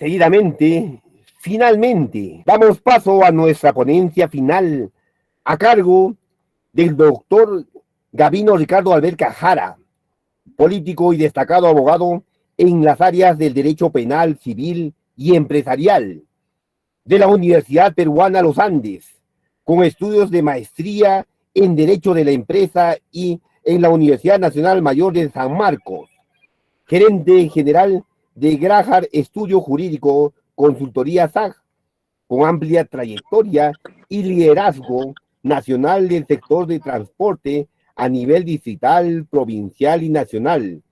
Seguidamente, finalmente, damos paso a nuestra ponencia final a cargo del doctor Gabino Ricardo Alberca Jara, político y destacado abogado en las áreas del derecho penal, civil y empresarial de la Universidad Peruana Los Andes, con estudios de maestría en Derecho de la Empresa y en la Universidad Nacional Mayor de San Marcos, gerente general de Graham Estudio Jurídico Consultoría SAG, con amplia trayectoria y liderazgo nacional del sector de transporte a nivel distrital, provincial y nacional.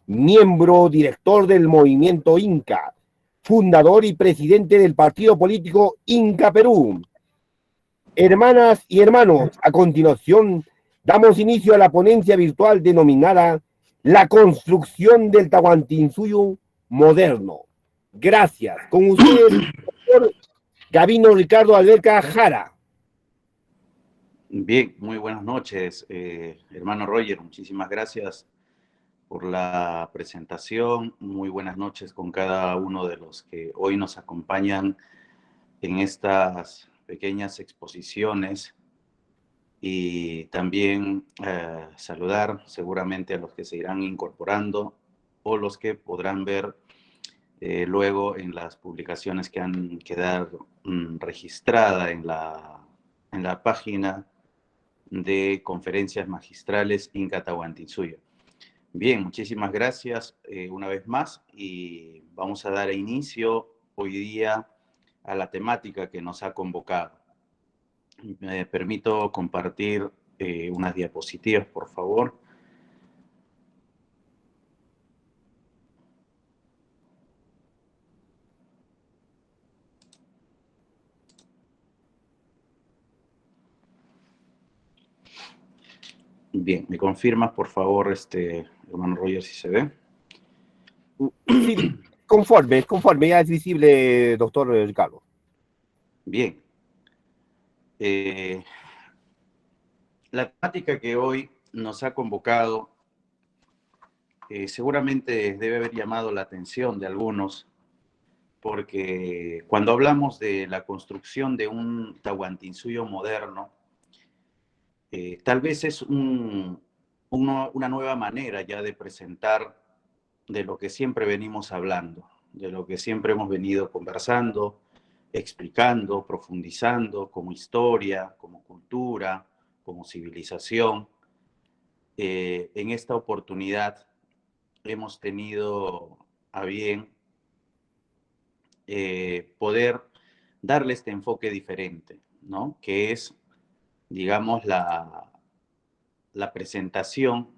Miembro director del movimiento Inca, fundador y presidente del partido político Inca Perú. Hermanas y hermanos, a continuación damos inicio a la ponencia virtual denominada La construcción del Tahuantinsuyo moderno. Gracias. Con ustedes, doctor Gabino Ricardo Alberca Jara. Bien, muy buenas noches, hermano Roger. Muchísimas gracias por la presentación. Muy buenas noches con cada uno de los que hoy nos acompañan en estas pequeñas exposiciones. Y también saludar seguramente a los que se irán incorporando o los que podrán ver luego en las publicaciones que han quedado registradas en la página de conferencias magistrales Inca Tahuantinsuyo. Bien, muchísimas gracias una vez más y vamos a dar inicio hoy día a la temática que nos ha convocado. Me permito compartir unas diapositivas, por favor. Bien, ¿me confirmas, por favor, hermano Roger, si se ve? Sí, conforme, ya es visible, doctor Ricardo. Bien. La temática que hoy nos ha convocado seguramente debe haber llamado la atención de algunos, porque cuando hablamos de la construcción de un Tahuantinsuyo moderno, tal vez es una nueva manera ya de presentar de lo que siempre venimos hablando, de lo que siempre hemos venido conversando, explicando, profundizando como historia, como cultura, como civilización. En esta oportunidad hemos tenido a bien poder darle este enfoque diferente, ¿no? Que es, digamos, la presentación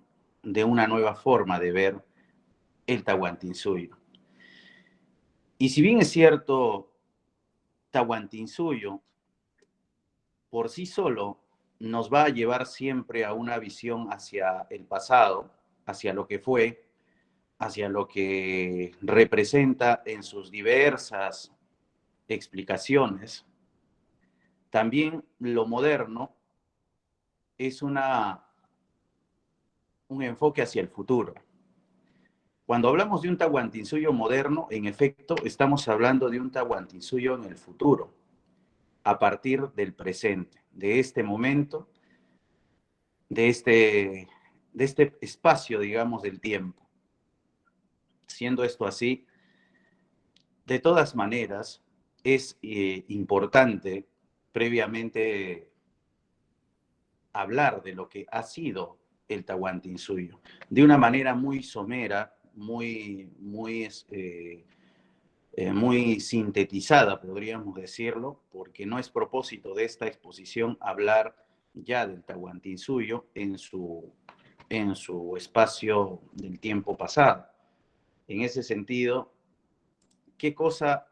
de una nueva forma de ver el Tahuantinsuyo. Y si bien es cierto, Tahuantinsuyo por sí solo nos va a llevar siempre a una visión hacia el pasado, hacia lo que fue, hacia lo que representa en sus diversas explicaciones. También lo moderno es un enfoque hacia el futuro. Cuando hablamos de un Tahuantinsuyo moderno, en efecto, estamos hablando de un Tahuantinsuyo en el futuro, a partir del presente, de este momento, de este espacio, digamos, del tiempo. Siendo esto así, de todas maneras, es importante previamente hablar de lo que ha sido el Tahuantinsuyo, de una manera muy somera, muy sintetizada, podríamos decirlo, porque no es propósito de esta exposición hablar ya del Tahuantinsuyo en su espacio del tiempo pasado. En ese sentido, ¿qué cosa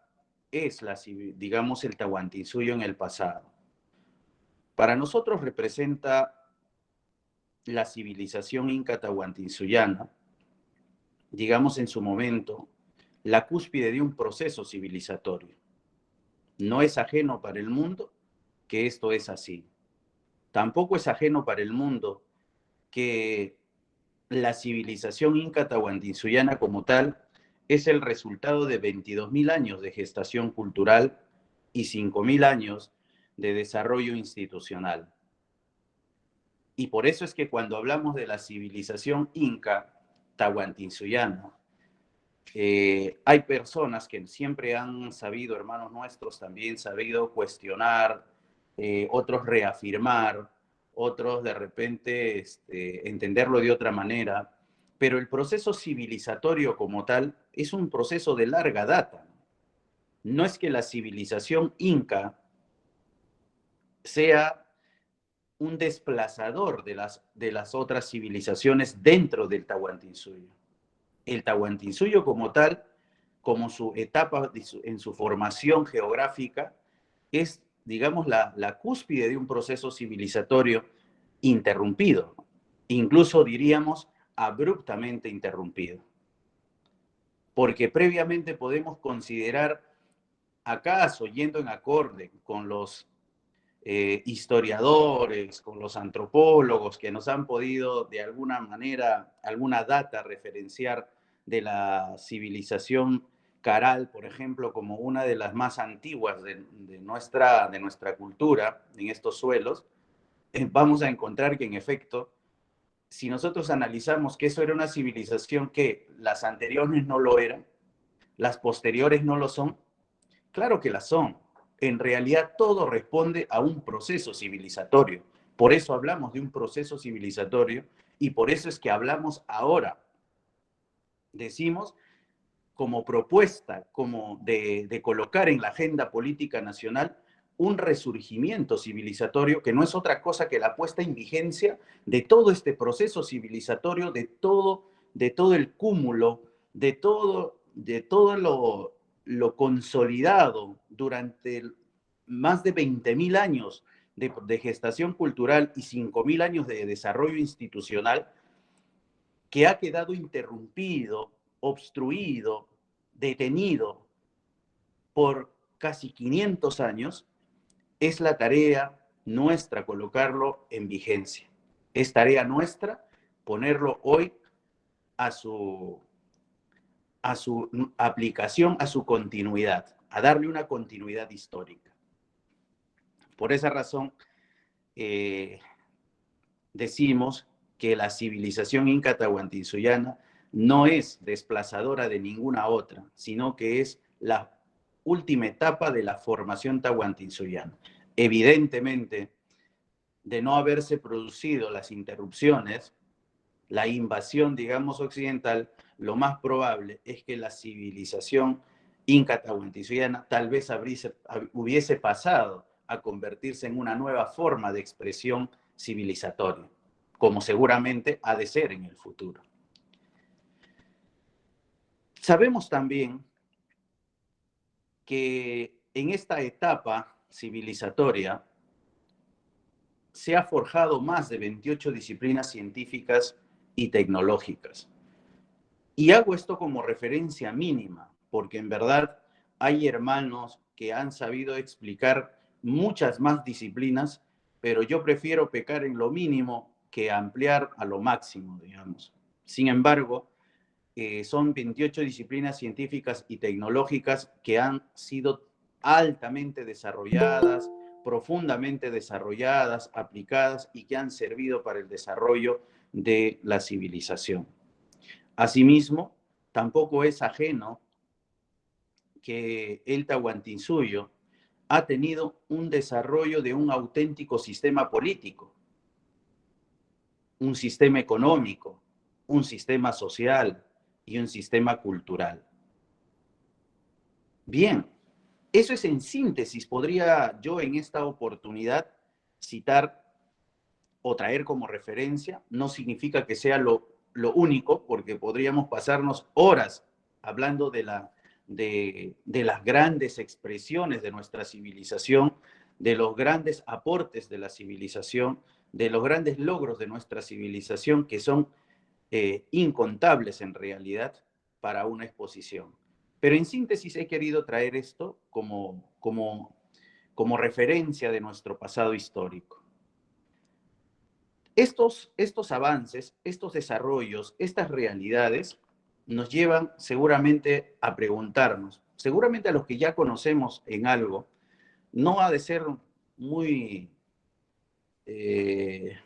es, digamos, el Tahuantinsuyo en el pasado? Para nosotros representa la civilización inca tahuantinsuyana, digamos en su momento, la cúspide de un proceso civilizatorio. No es ajeno para el mundo que esto es así. Tampoco es ajeno para el mundo que la civilización inca tahuantinsuyana como tal es el resultado de 22.000 años de gestación cultural y 5.000 años de desarrollo institucional. Y por eso es que cuando hablamos de la civilización inca tahuantinsuyoana, hay personas que siempre han sabido, hermanos nuestros, también sabido cuestionar, otros reafirmar, otros de repente entenderlo de otra manera, pero el proceso civilizatorio como tal es un proceso de larga data. No es que la civilización inca sea un desplazador de las otras civilizaciones dentro del Tahuantinsuyo. El Tahuantinsuyo como tal, como su etapa en su formación geográfica, es, digamos, la cúspide de un proceso civilizatorio interrumpido, incluso diríamos abruptamente interrumpido. Porque previamente podemos considerar, acaso yendo en acorde con los historiadores, con los antropólogos que nos han podido de alguna manera, alguna data referenciar de la civilización Caral, por ejemplo, como una de las más antiguas de nuestra cultura en estos suelos, vamos a encontrar que en efecto, si nosotros analizamos que eso era una civilización que las anteriores no lo eran, las posteriores no lo son, claro que las son. En realidad todo responde a un proceso civilizatorio. Por eso hablamos de un proceso civilizatorio y por eso es que hablamos ahora. Decimos como propuesta, como de colocar en la agenda política nacional un resurgimiento civilizatorio que no es otra cosa que la puesta en vigencia de todo este proceso civilizatorio, de todo el cúmulo, de todo lo consolidado durante más de 20.000 años de gestación cultural y 5.000 años de desarrollo institucional que ha quedado interrumpido, obstruido, detenido por casi 500 años, es la tarea nuestra colocarlo en vigencia. Es tarea nuestra ponerlo hoy a su aplicación, a su continuidad, a darle una continuidad histórica. Por esa razón, decimos que la civilización inca tahuantinsuyoana no es desplazadora de ninguna otra, sino que es la última etapa de la formación tahuantinsuyoana. Evidentemente, de no haberse producido las interrupciones, la invasión, digamos, occidental, lo más probable es que la civilización inca tahuantinsuyoana tal vez hubiese pasado a convertirse en una nueva forma de expresión civilizatoria, como seguramente ha de ser en el futuro. Sabemos también que en esta etapa civilizatoria se ha forjado más de 28 disciplinas científicas y tecnológicas. Y hago esto como referencia mínima, porque en verdad hay hermanos que han sabido explicar muchas más disciplinas, pero yo prefiero pecar en lo mínimo que ampliar a lo máximo, digamos. Sin embargo, son 28 disciplinas científicas y tecnológicas que han sido altamente desarrolladas, profundamente desarrolladas, aplicadas y que han servido para el desarrollo de la civilización. Asimismo, tampoco es ajeno que el Tahuantinsuyo ha tenido un desarrollo de un auténtico sistema político, un sistema económico, un sistema social y un sistema cultural. Bien, eso es en síntesis. Podría yo en esta oportunidad citar o traer como referencia. No significa que sea lo único, porque podríamos pasarnos horas hablando de las grandes expresiones de nuestra civilización, de los grandes aportes de la civilización, de los grandes logros de nuestra civilización, que son incontables en realidad para una exposición. Pero en síntesis he querido traer esto como referencia de nuestro pasado histórico. Estos avances, estos desarrollos, estas realidades nos llevan seguramente a preguntarnos, seguramente a los que ya conocemos en algo, no ha de ser muy, eh,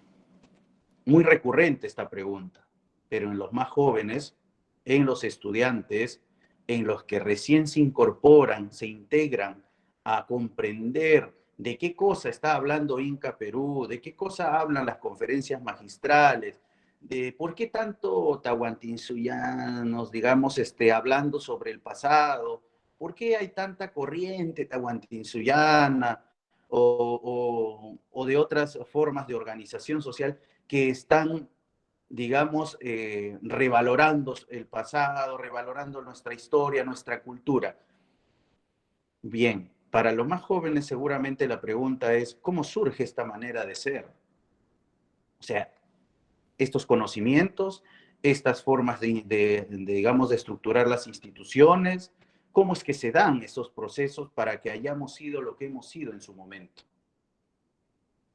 muy recurrente esta pregunta, pero en los más jóvenes, en los estudiantes, en los que recién se incorporan, se integran a comprender de qué cosa está hablando Inca Perú, de qué cosa hablan las conferencias magistrales, de por qué tanto tahuantinsuyanos, digamos, hablando sobre el pasado, por qué hay tanta corriente tahuantinsuyana o de otras formas de organización social que están, digamos, revalorando el pasado, revalorando nuestra historia, nuestra cultura. Bien, para los más jóvenes seguramente la pregunta es, ¿cómo surge esta manera de ser? O sea, estos conocimientos, estas formas digamos, de estructurar las instituciones, ¿cómo es que se dan esos procesos para que hayamos sido lo que hemos sido en su momento?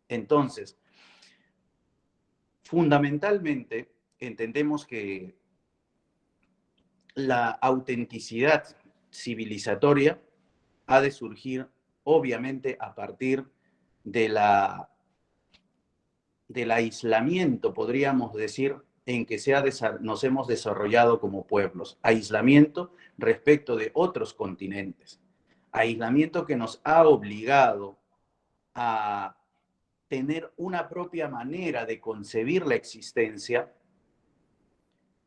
Entonces, fundamentalmente, entendemos que la autenticidad civilizatoria ha de surgir, obviamente, a partir de del aislamiento, podríamos decir, en que nos hemos desarrollado como pueblos. Aislamiento respecto de otros continentes. Aislamiento que nos ha obligado a tener una propia manera de concebir la existencia,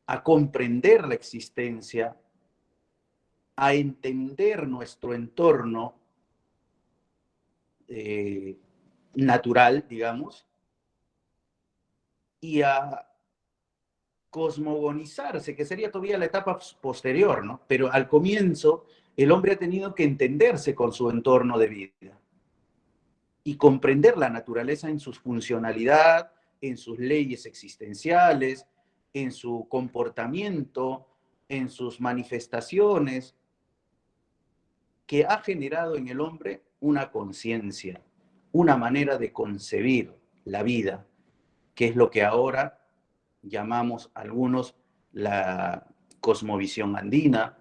a comprender la existencia, a entender nuestro entorno natural, digamos, y a cosmogonizarse, que sería todavía la etapa posterior, ¿no? Pero al comienzo el hombre ha tenido que entenderse con su entorno de vida y comprender la naturaleza en su funcionalidad, en sus leyes existenciales, en su comportamiento, en sus manifestaciones, que ha generado en el hombre una conciencia, una manera de concebir la vida, que es lo que ahora llamamos algunos la cosmovisión andina,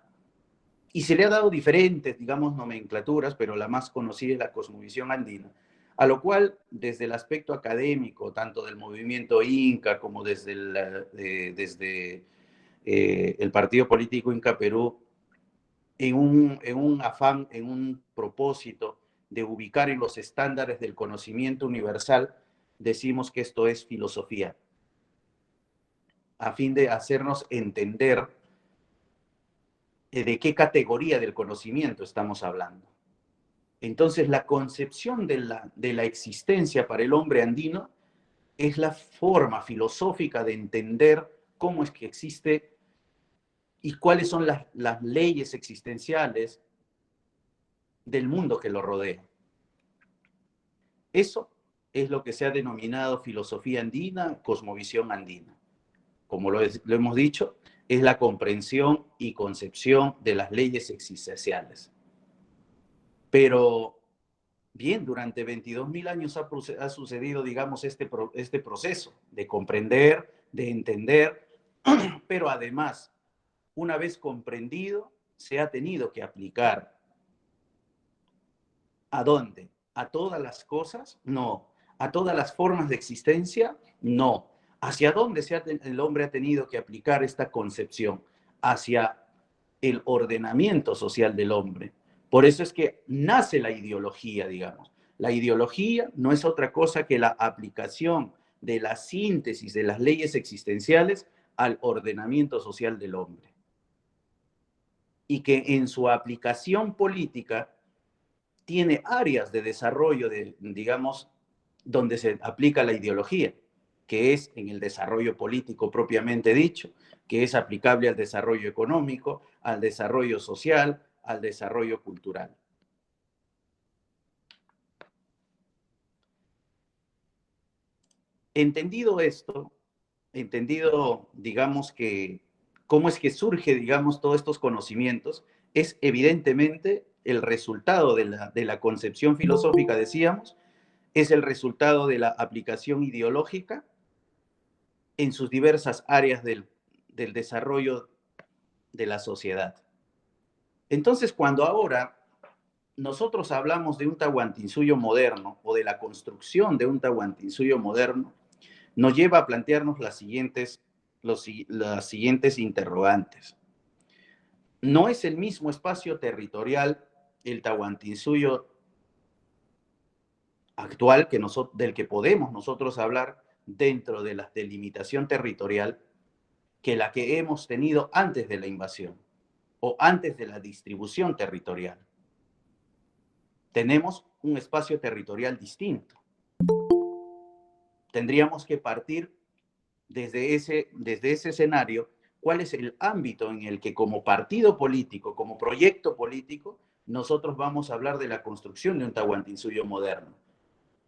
y se le ha dado diferentes, digamos, nomenclaturas, pero la más conocida es la cosmovisión andina, a lo cual desde el aspecto académico, tanto del movimiento Inca como desde el partido político Inca Perú, en un afán, en un propósito de ubicar en los estándares del conocimiento universal, decimos que esto es filosofía, a fin de hacernos entender de qué categoría del conocimiento estamos hablando. Entonces, la concepción de la existencia para el hombre andino es la forma filosófica de entender cómo es que existe y cuáles son las leyes existenciales del mundo que lo rodea. Eso es lo que se ha denominado filosofía andina, cosmovisión andina. Como lo hemos dicho, es la comprensión y concepción de las leyes existenciales. Pero, bien, durante 22.000 años ha sucedido, digamos, este proceso de comprender, de entender, pero además, una vez comprendido, se ha tenido que aplicar. ¿A dónde? ¿A todas las cosas? No. ¿A todas las formas de existencia? No. ¿Hacia dónde el hombre ha tenido que aplicar esta concepción? Hacia el ordenamiento social del hombre. Por eso es que nace la ideología, digamos. La ideología no es otra cosa que la aplicación de la síntesis de las leyes existenciales al ordenamiento social del hombre. Y que en su aplicación política tiene áreas de desarrollo, digamos, donde se aplica la ideología, que es en el desarrollo político propiamente dicho, que es aplicable al desarrollo económico, al desarrollo social, al desarrollo cultural. Entendido esto, entendido, digamos, que cómo es que surge, digamos, todos estos conocimientos, es evidentemente el resultado de la concepción filosófica, decíamos, es el resultado de la aplicación ideológica en sus diversas áreas del desarrollo de la sociedad. Entonces, cuando ahora nosotros hablamos de un Tahuantinsuyo moderno o de la construcción de un Tahuantinsuyo moderno, nos lleva a plantearnos las siguientes interrogantes. No es el mismo espacio territorial el Tahuantinsuyo actual del que podemos nosotros hablar dentro de la delimitación territorial que la que hemos tenido antes de la invasión o antes de la distribución territorial. Tenemos un espacio territorial distinto. Tendríamos que partir desde ese escenario, cuál es el ámbito en el que como partido político, como proyecto político, nosotros vamos a hablar de la construcción de un Tahuantinsuyo moderno,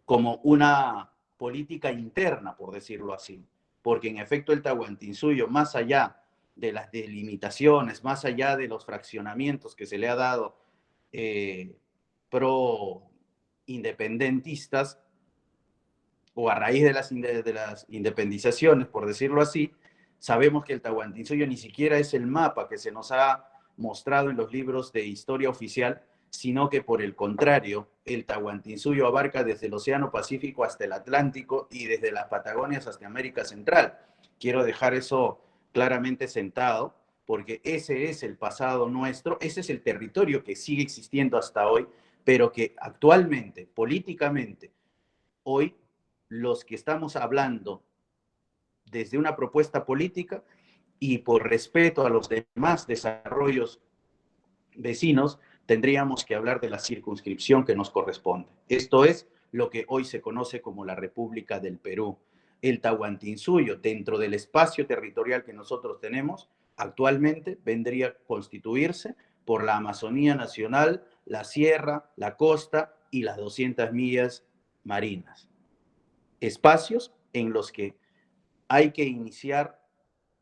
como una política interna, por decirlo así. Porque en efecto el Tahuantinsuyo, más allá de las delimitaciones, más allá de los fraccionamientos que se le ha dado pro independentistas, o a raíz de las independizaciones, por decirlo así, sabemos que el Tahuantinsuyo ni siquiera es el mapa que se nos ha mostrado en los libros de historia oficial, sino que por el contrario, el Tahuantinsuyo abarca desde el Océano Pacífico hasta el Atlántico y desde las Patagonias hasta América Central. Quiero dejar eso claramente sentado, porque ese es el pasado nuestro, ese es el territorio que sigue existiendo hasta hoy, pero que actualmente, políticamente, hoy los que estamos hablando desde una propuesta política y por respeto a los demás desarrollos vecinos, tendríamos que hablar de la circunscripción que nos corresponde. Esto es lo que hoy se conoce como la República del Perú. El Tahuantinsuyo, dentro del espacio territorial que nosotros tenemos, actualmente vendría a constituirse por la Amazonía Nacional, la sierra, la costa y las 200 millas marinas. Espacios en los que hay que iniciar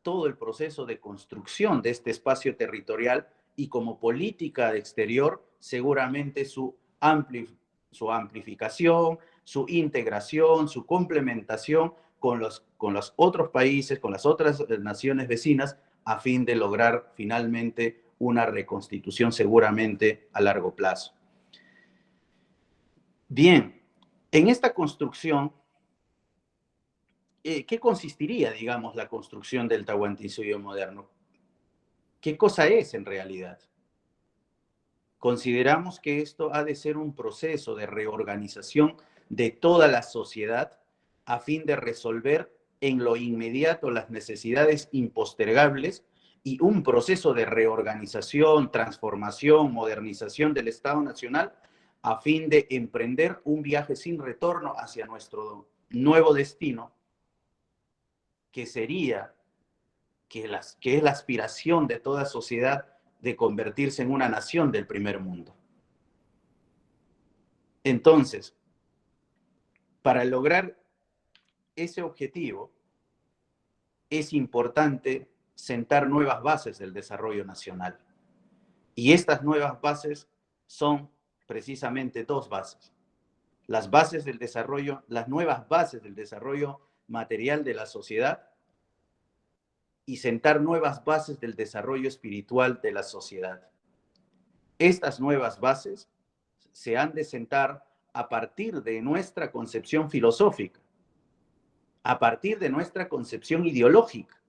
todo el proceso de construcción de este espacio territorial y como política de exterior, seguramente su amplificación, su integración, su complementación con los otros países, con las otras naciones vecinas, a fin de lograr finalmente una reconstitución seguramente a largo plazo. Bien, en esta construcción, ¿qué consistiría, digamos, la construcción del Tahuantinsuyo moderno? ¿Qué cosa es en realidad? Consideramos que esto ha de ser un proceso de reorganización de toda la sociedad a fin de resolver en lo inmediato las necesidades impostergables y un proceso de reorganización, transformación, modernización del Estado Nacional a fin de emprender un viaje sin retorno hacia nuestro nuevo destino, que sería, que es la aspiración de toda sociedad de convertirse en una nación del primer mundo. Entonces, para lograr ese objetivo, es importante sentar nuevas bases del desarrollo nacional. Y estas nuevas bases son precisamente dos bases. Las bases del desarrollo, las nuevas bases del desarrollo material de la sociedad y sentar nuevas bases del desarrollo espiritual de la sociedad. Estas nuevas bases se han de sentar a partir de nuestra concepción filosófica, a partir de nuestra concepción ideológica,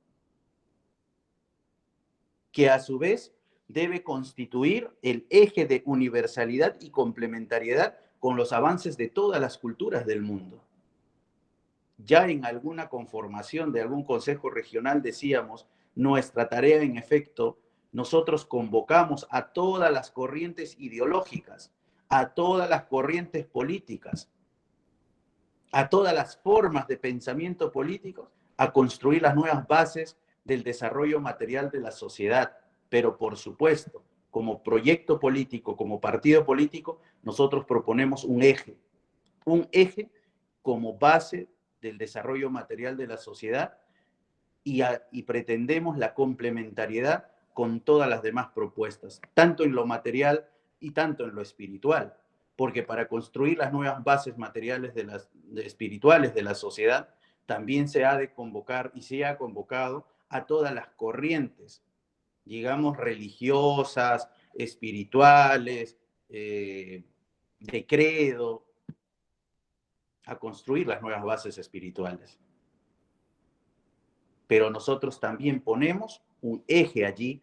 que a su vez debe constituir el eje de universalidad y complementariedad con los avances de todas las culturas del mundo. Ya en alguna conformación de algún consejo regional decíamos, nuestra tarea en efecto, nosotros convocamos a todas las corrientes ideológicas, a todas las corrientes políticas, a todas las formas de pensamiento político, a construir las nuevas bases del desarrollo material de la sociedad. Pero por supuesto, como proyecto político, como partido político, nosotros proponemos un eje como base del desarrollo material de la sociedad y pretendemos la complementariedad con todas las demás propuestas, tanto en lo material y tanto en lo espiritual, porque para construir las nuevas bases materiales espirituales de la sociedad, también se ha de convocar y se ha convocado a todas las corrientes digamos, religiosas, espirituales, de credo, a construir las nuevas bases espirituales. Pero nosotros también ponemos un eje allí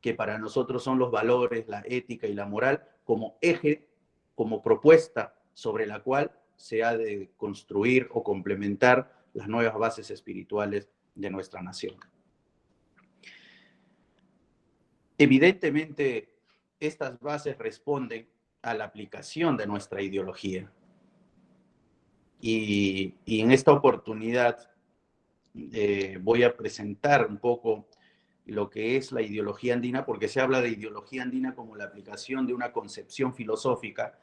que para nosotros son los valores, la ética y la moral, como eje, como propuesta sobre la cual se ha de construir o complementar las nuevas bases espirituales de nuestra nación. Evidentemente, estas bases responden a la aplicación de nuestra ideología. Y en esta oportunidad voy a presentar un poco lo que es la ideología andina, porque se habla de ideología andina como la aplicación de una concepción filosófica,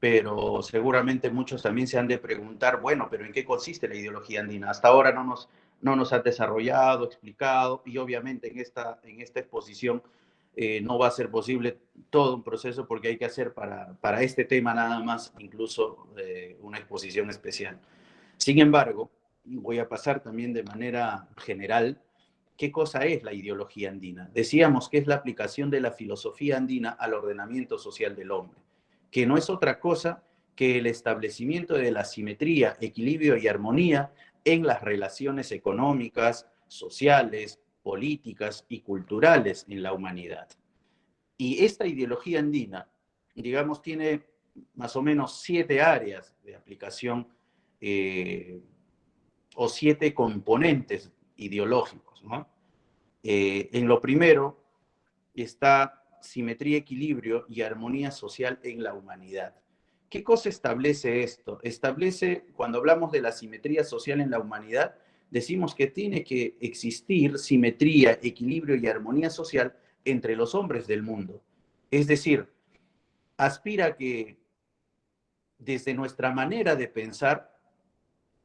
pero seguramente muchos también se han de preguntar, bueno, pero ¿en qué consiste la ideología andina? Hasta ahora no nos ha desarrollado, explicado, y obviamente en esta exposición no va a ser posible todo un proceso porque hay que hacer para este tema nada más incluso una exposición especial. Sin embargo, voy a pasar también de manera general qué cosa es la ideología andina. Decíamos que es la aplicación de la filosofía andina al ordenamiento social del hombre, que no es otra cosa que el establecimiento de la simetría, equilibrio y armonía en las relaciones económicas, sociales, políticas y culturales en la humanidad. Y esta ideología andina, digamos, tiene más o menos 7 áreas de aplicación o 7 componentes ideológicos, ¿no? En lo primero está simetría, equilibrio y armonía social en la humanidad. ¿Qué cosa establece esto? Establece, cuando hablamos de la simetría social en la humanidad, decimos que tiene que existir simetría, equilibrio y armonía social entre los hombres del mundo. Es decir, aspira a que desde nuestra manera de pensar,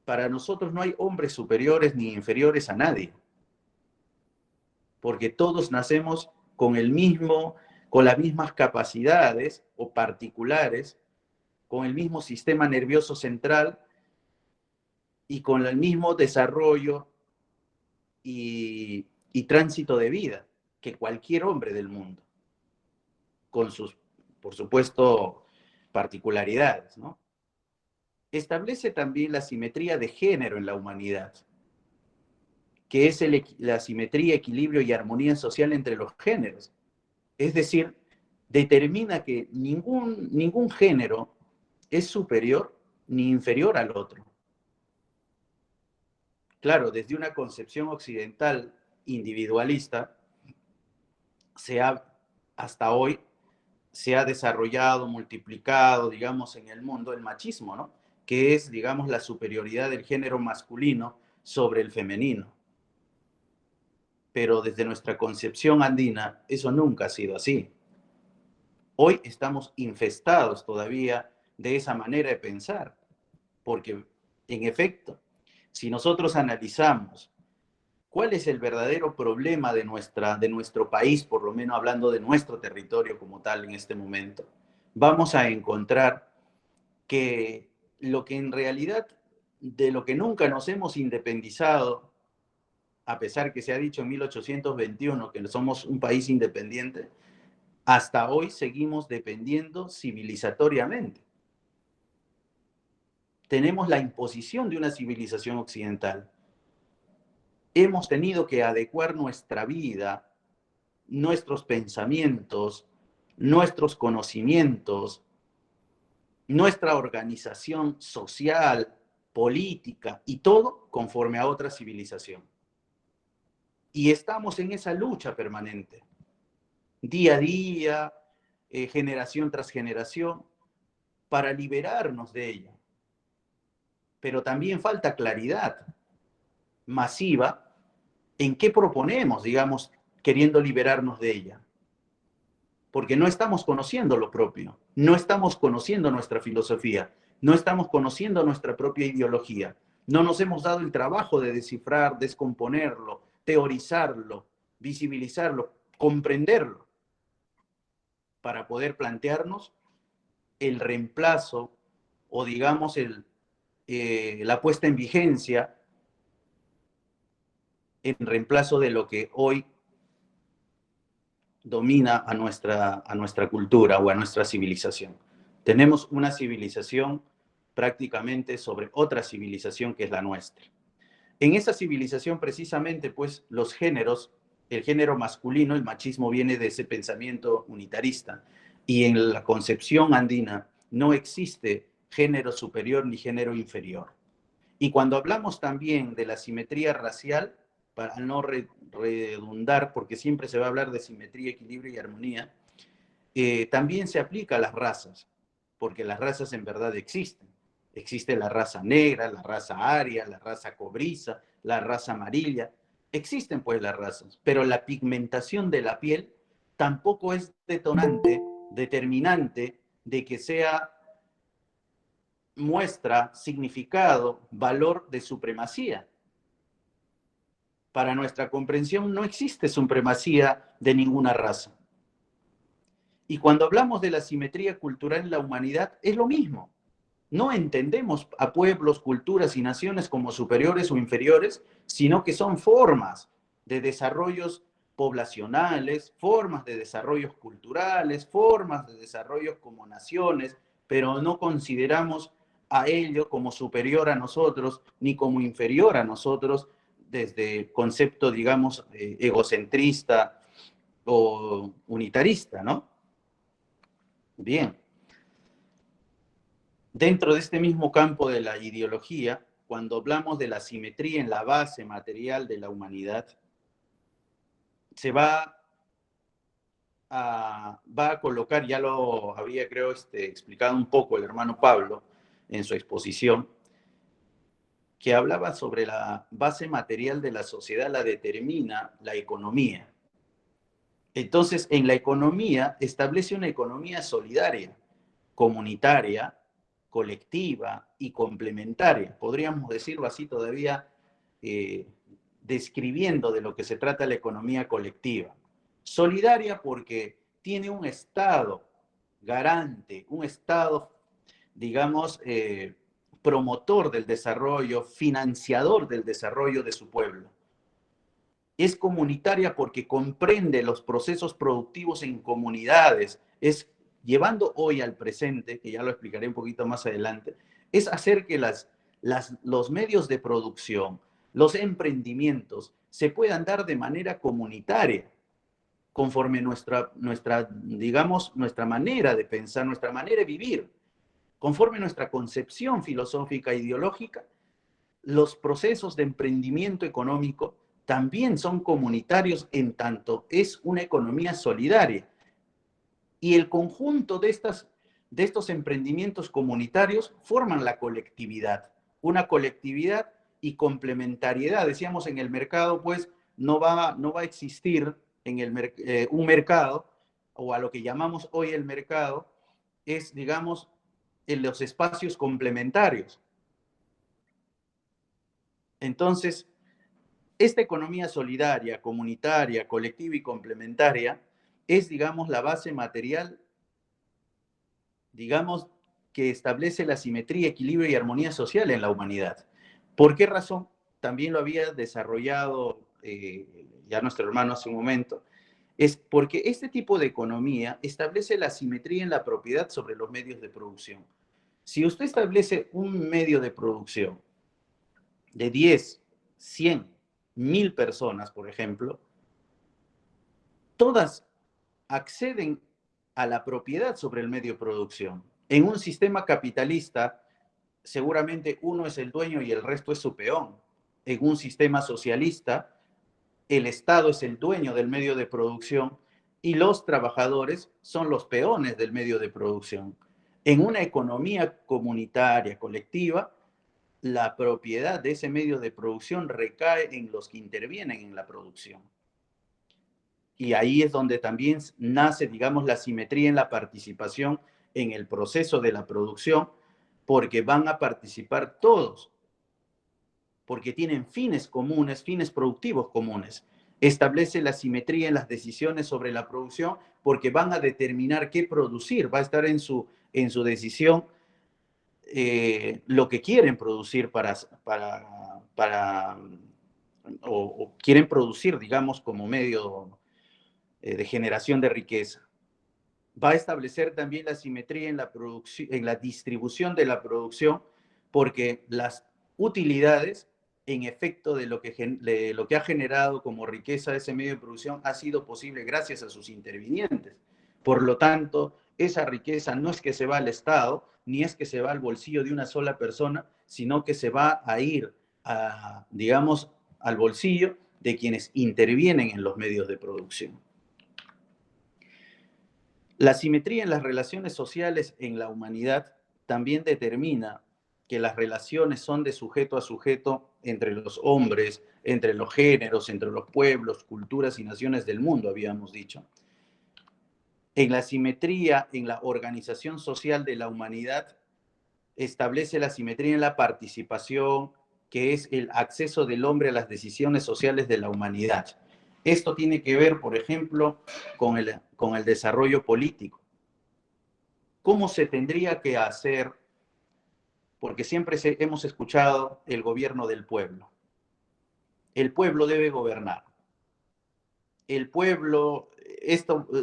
para nosotros no hay hombres superiores ni inferiores a nadie, porque todos nacemos con las mismas capacidades o particulares, con el mismo sistema nervioso central y con el mismo desarrollo y tránsito de vida que cualquier hombre del mundo, con sus, por supuesto, particularidades, ¿no? Establece también la simetría de género en la humanidad, que es la simetría, equilibrio y armonía social entre los géneros. Es decir, determina que ningún género es superior ni inferior al otro. Claro, desde una concepción occidental individualista, hasta hoy se ha desarrollado, multiplicado, digamos, en el mundo el machismo, ¿no? Que es, digamos, la superioridad del género masculino sobre el femenino. Pero desde nuestra concepción andina, eso nunca ha sido así. Hoy estamos infestados todavía de esa manera de pensar, porque en efecto, si nosotros analizamos cuál es el verdadero problema de nuestro país, por lo menos hablando de nuestro territorio como tal en este momento, vamos a encontrar que lo que en realidad, de lo que nunca nos hemos independizado, a pesar que se ha dicho en 1821 que somos un país independiente, hasta hoy seguimos dependiendo civilizatoriamente. Tenemos la imposición de una civilización occidental. Hemos tenido que adecuar nuestra vida, nuestros pensamientos, nuestros conocimientos, nuestra organización social, política y todo conforme a otra civilización. Y estamos en esa lucha permanente, día a día, generación tras generación, para liberarnos de ella. Pero también falta claridad masiva en qué proponemos, digamos, queriendo liberarnos de ella. Porque no estamos conociendo lo propio, no estamos conociendo nuestra filosofía, no estamos conociendo nuestra propia ideología, no nos hemos dado el trabajo de descifrar, descomponerlo, teorizarlo, visibilizarlo, comprenderlo, para poder plantearnos el reemplazo o digamos la puesta en vigencia en reemplazo de lo que hoy domina a nuestra cultura o a nuestra civilización. Tenemos una civilización prácticamente sobre otra civilización que es la nuestra. En esa civilización precisamente, pues, los géneros, el género masculino, el machismo viene de ese pensamiento unitarista, y en la concepción andina no existe género superior ni género inferior. Y cuando hablamos también de la simetría racial, para no redundar, porque siempre se va a hablar de simetría, equilibrio y armonía, también se aplica a las razas, porque las razas en verdad existen. Existe la raza negra, la raza aria, la raza cobriza, la raza amarilla. Existen pues las razas, pero la pigmentación de la piel tampoco es determinante de que sea muestra, significado, valor de supremacía. Para nuestra comprensión no existe supremacía de ninguna raza. Y cuando hablamos de la simetría cultural en la humanidad, es lo mismo. No entendemos a pueblos, culturas y naciones como superiores o inferiores, sino que son formas de desarrollos poblacionales, formas de desarrollos culturales, formas de desarrollos como naciones, pero no consideramos a ello como superior a nosotros ni como inferior a nosotros desde el concepto, digamos, egocentrista o unitarista, ¿no? Bien. Dentro de este mismo campo de la ideología, cuando hablamos de la simetría en la base material de la humanidad, se va a colocar, ya lo había creo explicado un poco el hermano Pablo en su exposición, que hablaba sobre la base material de la sociedad, la determina la economía. Entonces, en la economía establece una economía solidaria, comunitaria, colectiva y complementaria. Podríamos decirlo así todavía, describiendo de lo que se trata la economía colectiva. Solidaria porque tiene un Estado garante, un Estado, digamos, promotor del desarrollo, financiador del desarrollo de su pueblo. Es comunitaria porque comprende los procesos productivos en comunidades, es llevando hoy al presente, que ya lo explicaré un poquito más adelante, es hacer que los medios de producción, los emprendimientos, se puedan dar de manera comunitaria, conforme digamos, nuestra manera de pensar, nuestra manera de vivir, conforme nuestra concepción filosófica e ideológica. Los procesos de emprendimiento económico también son comunitarios en tanto es una economía solidaria. Y el conjunto de estos emprendimientos comunitarios forman la colectividad. Una colectividad y complementariedad. Decíamos en el mercado, pues, no va a existir un mercado, o a lo que llamamos hoy el mercado, es, digamos, en los espacios complementarios. Entonces, esta economía solidaria, comunitaria, colectiva y complementaria es, digamos, la base material, digamos, que establece la simetría, equilibrio y armonía social en la humanidad. ¿Por qué razón? También lo había desarrollado ya nuestro hermano hace un momento. Es porque este tipo de economía establece la simetría en la propiedad sobre los medios de producción. Si usted establece un medio de producción de 10, 100, 1000 personas, por ejemplo, todas acceden a la propiedad sobre el medio de producción. En un sistema capitalista, seguramente uno es el dueño y el resto es su peón. En un sistema socialista, el Estado es el dueño del medio de producción y los trabajadores son los peones del medio de producción. En una economía comunitaria, colectiva, la propiedad de ese medio de producción recae en los que intervienen en la producción. Y ahí es donde también nace, digamos, la simetría en la participación en el proceso de la producción, porque van a participar todos, porque tienen fines comunes, fines productivos comunes. Establece la simetría en las decisiones sobre la producción, porque van a determinar qué producir, va a estar en su decisión lo que quieren producir o quieren producir, digamos, como medio de generación de riqueza. Va a establecer también la simetría en la distribución de la producción, porque las utilidades, en efecto, de lo que ha generado como riqueza ese medio de producción ha sido posible gracias a sus intervinientes. Por lo tanto, esa riqueza no es que se va al Estado, ni es que se va al bolsillo de una sola persona, sino que se va a ir, digamos, al bolsillo de quienes intervienen en los medios de producción. La simetría en las relaciones sociales en la humanidad también determina que las relaciones son de sujeto a sujeto entre los hombres, entre los géneros, entre los pueblos, culturas y naciones del mundo, habíamos dicho. En la simetría, en la organización social de la humanidad, establece la simetría en la participación, que es el acceso del hombre a las decisiones sociales de la humanidad. Esto tiene que ver, por ejemplo, con el desarrollo político. ¿Cómo se tendría que hacer? Porque siempre hemos escuchado el gobierno del pueblo. El pueblo debe gobernar. El pueblo,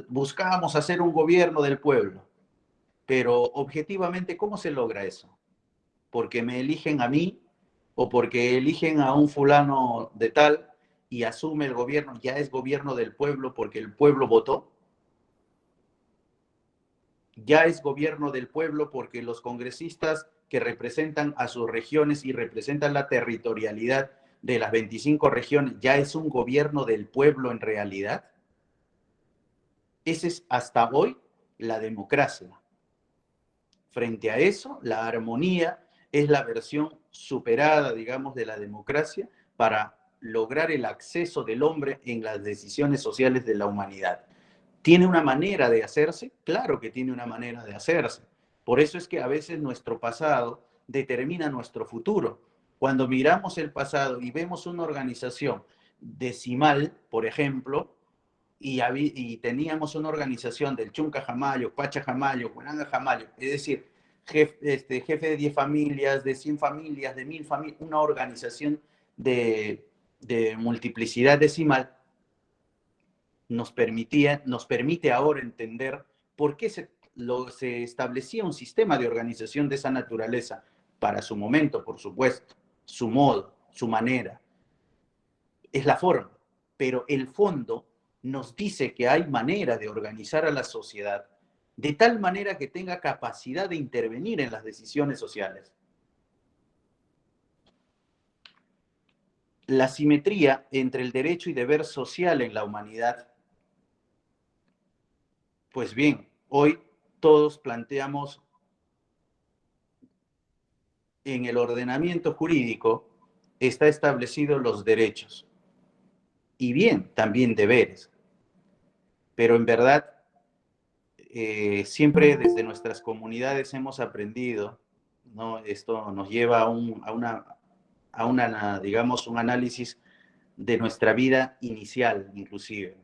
buscábamos hacer un gobierno del pueblo, pero objetivamente, ¿cómo se logra eso? ¿Porque me eligen a mí o porque eligen a un fulano de tal y asume el gobierno, ya es gobierno del pueblo porque el pueblo votó? Ya es gobierno del pueblo porque los congresistas que representan a sus regiones y representan la territorialidad de las 25 regiones, ya es un gobierno del pueblo en realidad. Esa es hasta hoy la democracia. Frente a eso, la armonía es la versión superada, digamos, de la democracia para lograr el acceso del hombre en las decisiones sociales de la humanidad. ¿Tiene una manera de hacerse? Claro que tiene una manera de hacerse. Por eso es que a veces nuestro pasado determina nuestro futuro. Cuando miramos el pasado y vemos una organización decimal, por ejemplo, y teníamos una organización del Chunca Jamayo, Pacha Jamayo, Huananga Jamayo, es decir, jefe de 10 familias, de 100 familias, de 1000 familias, una organización de multiplicidad decimal, nos permite ahora entender por qué se establecía un sistema de organización de esa naturaleza, para su momento, por supuesto, su modo, su manera. Es la forma, pero el fondo nos dice que hay manera de organizar a la sociedad de tal manera que tenga capacidad de intervenir en las decisiones sociales. La simetría entre el derecho y deber social en la humanidad. Pues bien, hoy todos planteamos en el ordenamiento jurídico está establecidos los derechos y bien, también deberes. Pero en verdad, siempre desde nuestras comunidades hemos aprendido, ¿no? Esto nos lleva a digamos, un análisis de nuestra vida inicial, inclusive.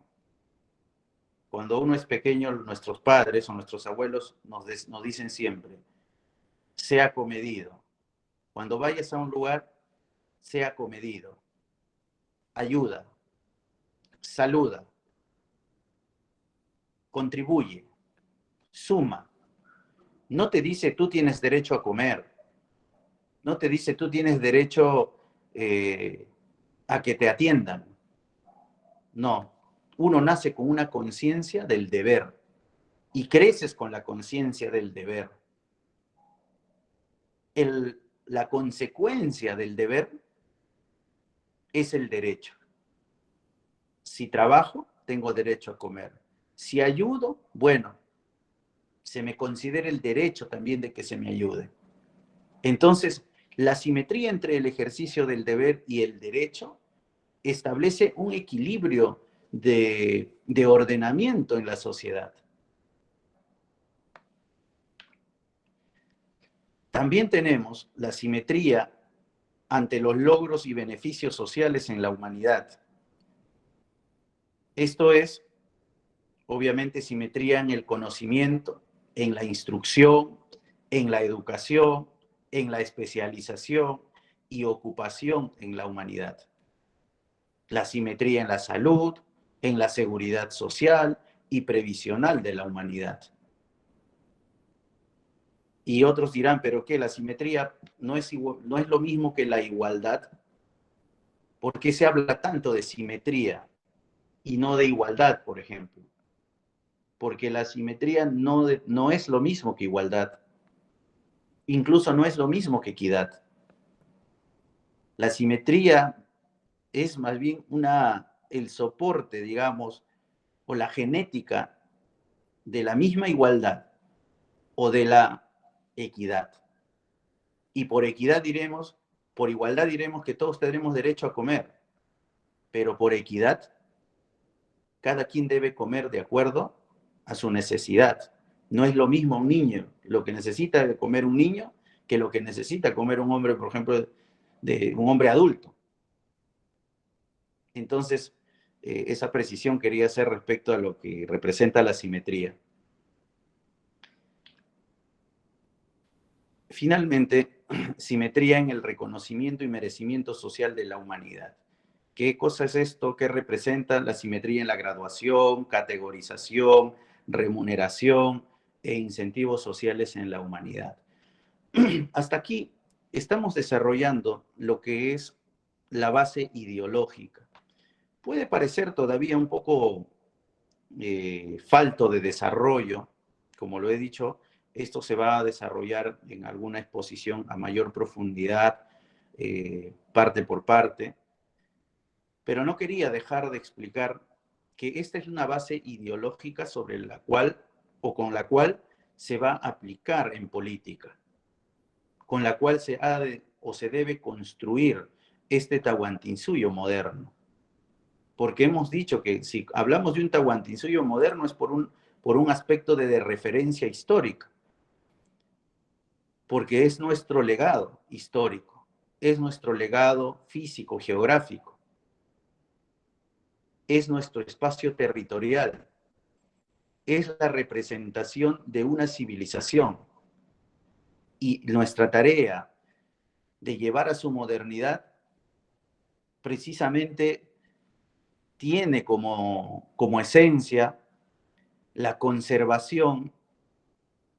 Cuando uno es pequeño, nuestros padres o nuestros abuelos nos dicen siempre, sea comedido. Cuando vayas a un lugar, sea comedido. Ayuda, saluda, contribuye, suma. No te dice tú tienes derecho a comer. No te dice tú tienes derecho a que te atiendan. No, uno nace con una conciencia del deber y creces con la conciencia del deber. La consecuencia del deber es el derecho. Si trabajo, tengo derecho a comer. Si ayudo, bueno, se me considera el derecho también de que se me ayude. Entonces, la simetría entre el ejercicio del deber y el derecho establece un equilibrio de ordenamiento en la sociedad. También tenemos la simetría ante los logros y beneficios sociales en la humanidad. Esto es, obviamente, simetría en el conocimiento, en la instrucción, en la educación, en la especialización y ocupación en la humanidad. La simetría en la salud, en la seguridad social y previsional de la humanidad. Y otros dirán, ¿pero qué? ¿La simetría no es lo mismo que la igualdad? ¿Por qué se habla tanto de simetría y no de igualdad, por ejemplo? Porque la simetría no es lo mismo que igualdad. Incluso no es lo mismo que equidad. La simetría es más bien el soporte, digamos, o la genética de la misma igualdad o de la equidad. Y por equidad diremos, por igualdad diremos que todos tendremos derecho a comer, pero por equidad, cada quien debe comer de acuerdo a su necesidad. No es lo mismo un niño, lo que necesita comer un niño, que lo que necesita comer un hombre, por ejemplo, de un hombre adulto. Entonces, esa precisión quería hacer respecto a lo que representa la simetría. Finalmente, simetría en el reconocimiento y merecimiento social de la humanidad. ¿Qué cosa es esto? ¿Qué representa la simetría en la graduación, categorización, remuneración e incentivos sociales en la humanidad? Hasta aquí estamos desarrollando lo que es la base ideológica. Puede parecer todavía un poco falto de desarrollo, como lo he dicho, esto se va a desarrollar en alguna exposición a mayor profundidad, parte por parte, pero no quería dejar de explicar que esta es una base ideológica sobre la cual o con la cual se va a aplicar en política, con la cual se debe construir este Tahuantinsuyo moderno. Porque hemos dicho que si hablamos de un Tahuantinsuyo moderno es por un aspecto de referencia histórica, porque es nuestro legado histórico, es nuestro legado físico, geográfico, es nuestro espacio territorial, es la representación de una civilización. Y nuestra tarea de llevar a su modernidad precisamente tiene como esencia la conservación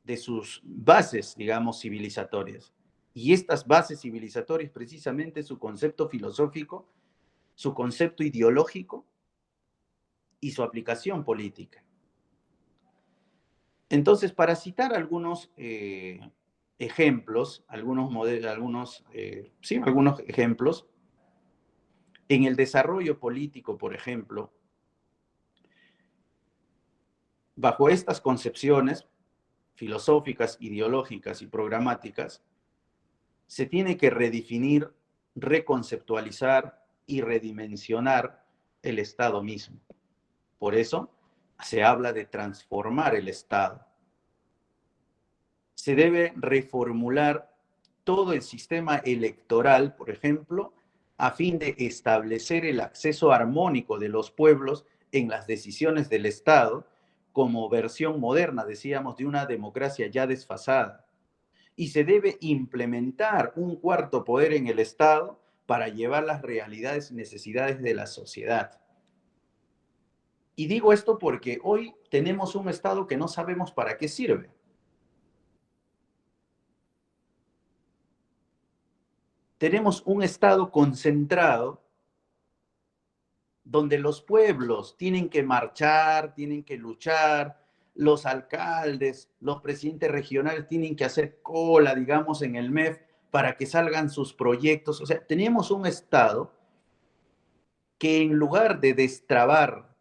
de sus bases, digamos, civilizatorias. Y estas bases civilizatorias, precisamente su concepto filosófico, su concepto ideológico y su aplicación política. Entonces, para citar algunos ejemplos, algunos ejemplos, en el desarrollo político, por ejemplo, bajo estas concepciones filosóficas, ideológicas y programáticas, se tiene que redefinir, reconceptualizar y redimensionar el Estado mismo. Por eso se habla de transformar el Estado. Se debe reformular todo el sistema electoral, por ejemplo, a fin de establecer el acceso armónico de los pueblos en las decisiones del Estado como versión moderna, decíamos, de una democracia ya desfasada. Y se debe implementar un cuarto poder en el Estado para llevar las realidades y necesidades de la sociedad. Y digo esto porque hoy tenemos un Estado que no sabemos para qué sirve. Tenemos un Estado concentrado donde los pueblos tienen que marchar, tienen que luchar, los alcaldes, los presidentes regionales tienen que hacer cola, digamos, en el MEF para que salgan sus proyectos. O sea, tenemos un Estado que en lugar de destrabar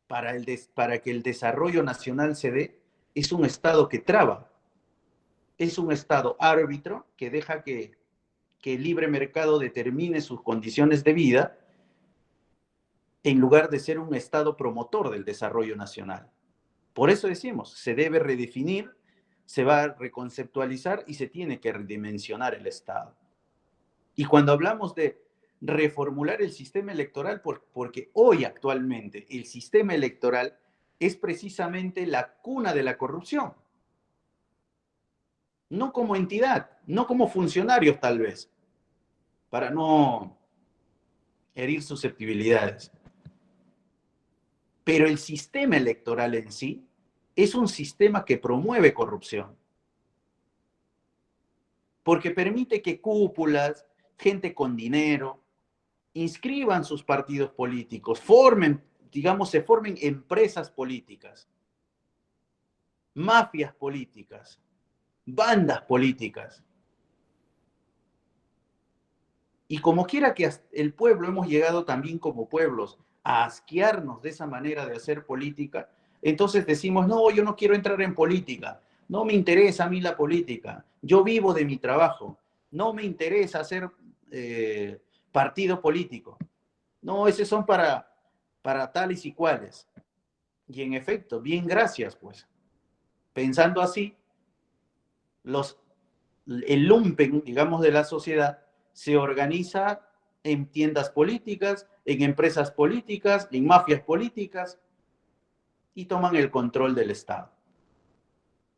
para que el desarrollo nacional se dé, es un Estado que traba. Es un Estado árbitro que deja que el libre mercado determine sus condiciones de vida en lugar de ser un Estado promotor del desarrollo nacional. Por eso decimos, se debe redefinir, se va a reconceptualizar y se tiene que redimensionar el Estado. Y cuando hablamos de reformular el sistema electoral, porque hoy actualmente el sistema electoral es precisamente la cuna de la corrupción. No como entidad, no como funcionarios tal vez, para no herir susceptibilidades. Pero el sistema electoral en sí es un sistema que promueve corrupción, porque permite que cúpulas, gente con dinero, inscriban sus partidos políticos, formen, digamos, se formen empresas políticas, mafias políticas, bandas políticas. Y como quiera que el pueblo hemos llegado también como pueblos a asquearnos de esa manera de hacer política, entonces decimos, no, yo no quiero entrar en política, no me interesa a mí la política, yo vivo de mi trabajo, no me interesa hacer partido político. No, esos son para tales y cuales. Y en efecto, bien gracias, pues. Pensando así, el lumpen, digamos, de la sociedad se organiza en tiendas políticas, en empresas políticas, en mafias políticas, y toman el control del Estado.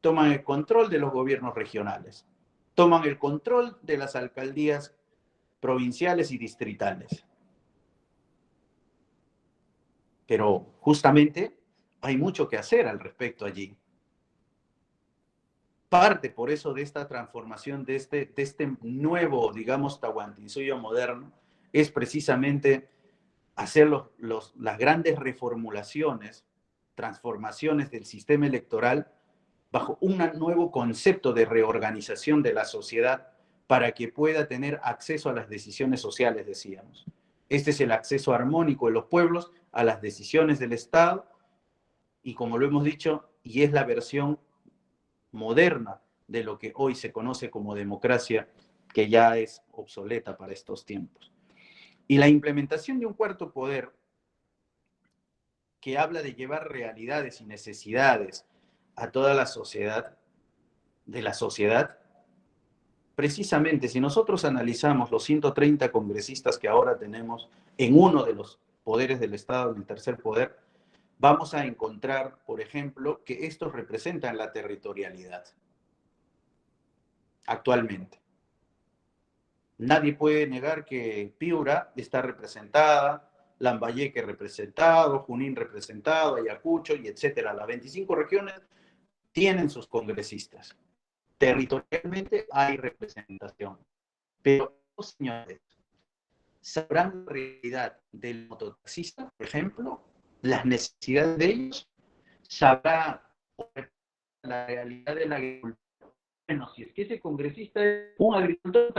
Toman el control de los gobiernos regionales. Toman el control de las alcaldías provinciales y distritales. Pero justamente hay mucho que hacer al respecto allí. Parte por eso de esta transformación, de este nuevo, digamos, Tahuantinsuyo moderno, es precisamente hacer las grandes reformulaciones, transformaciones del sistema electoral bajo un nuevo concepto de reorganización de la sociedad para que pueda tener acceso a las decisiones sociales, decíamos. Este es el acceso armónico de los pueblos a las decisiones del Estado y, como lo hemos dicho, y es la versión moderna de lo que hoy se conoce como democracia, que ya es obsoleta para estos tiempos. Y la implementación de un cuarto poder que habla de llevar realidades y necesidades a toda la sociedad, precisamente si nosotros analizamos los 130 congresistas que ahora tenemos en uno de los poderes del Estado, en el tercer poder, vamos a encontrar, por ejemplo, que estos representan la territorialidad actualmente. Nadie puede negar que Piura está representada, Lambayeque representado, Junín representado, Ayacucho y etcétera. Las 25 regiones tienen sus congresistas. Territorialmente hay representación. Pero, señores, ¿sabrán la realidad del mototaxista, por ejemplo? Las necesidades de ellos. ¿Sabrá la realidad del agricultor? Bueno, si es que ese congresista es un agricultor,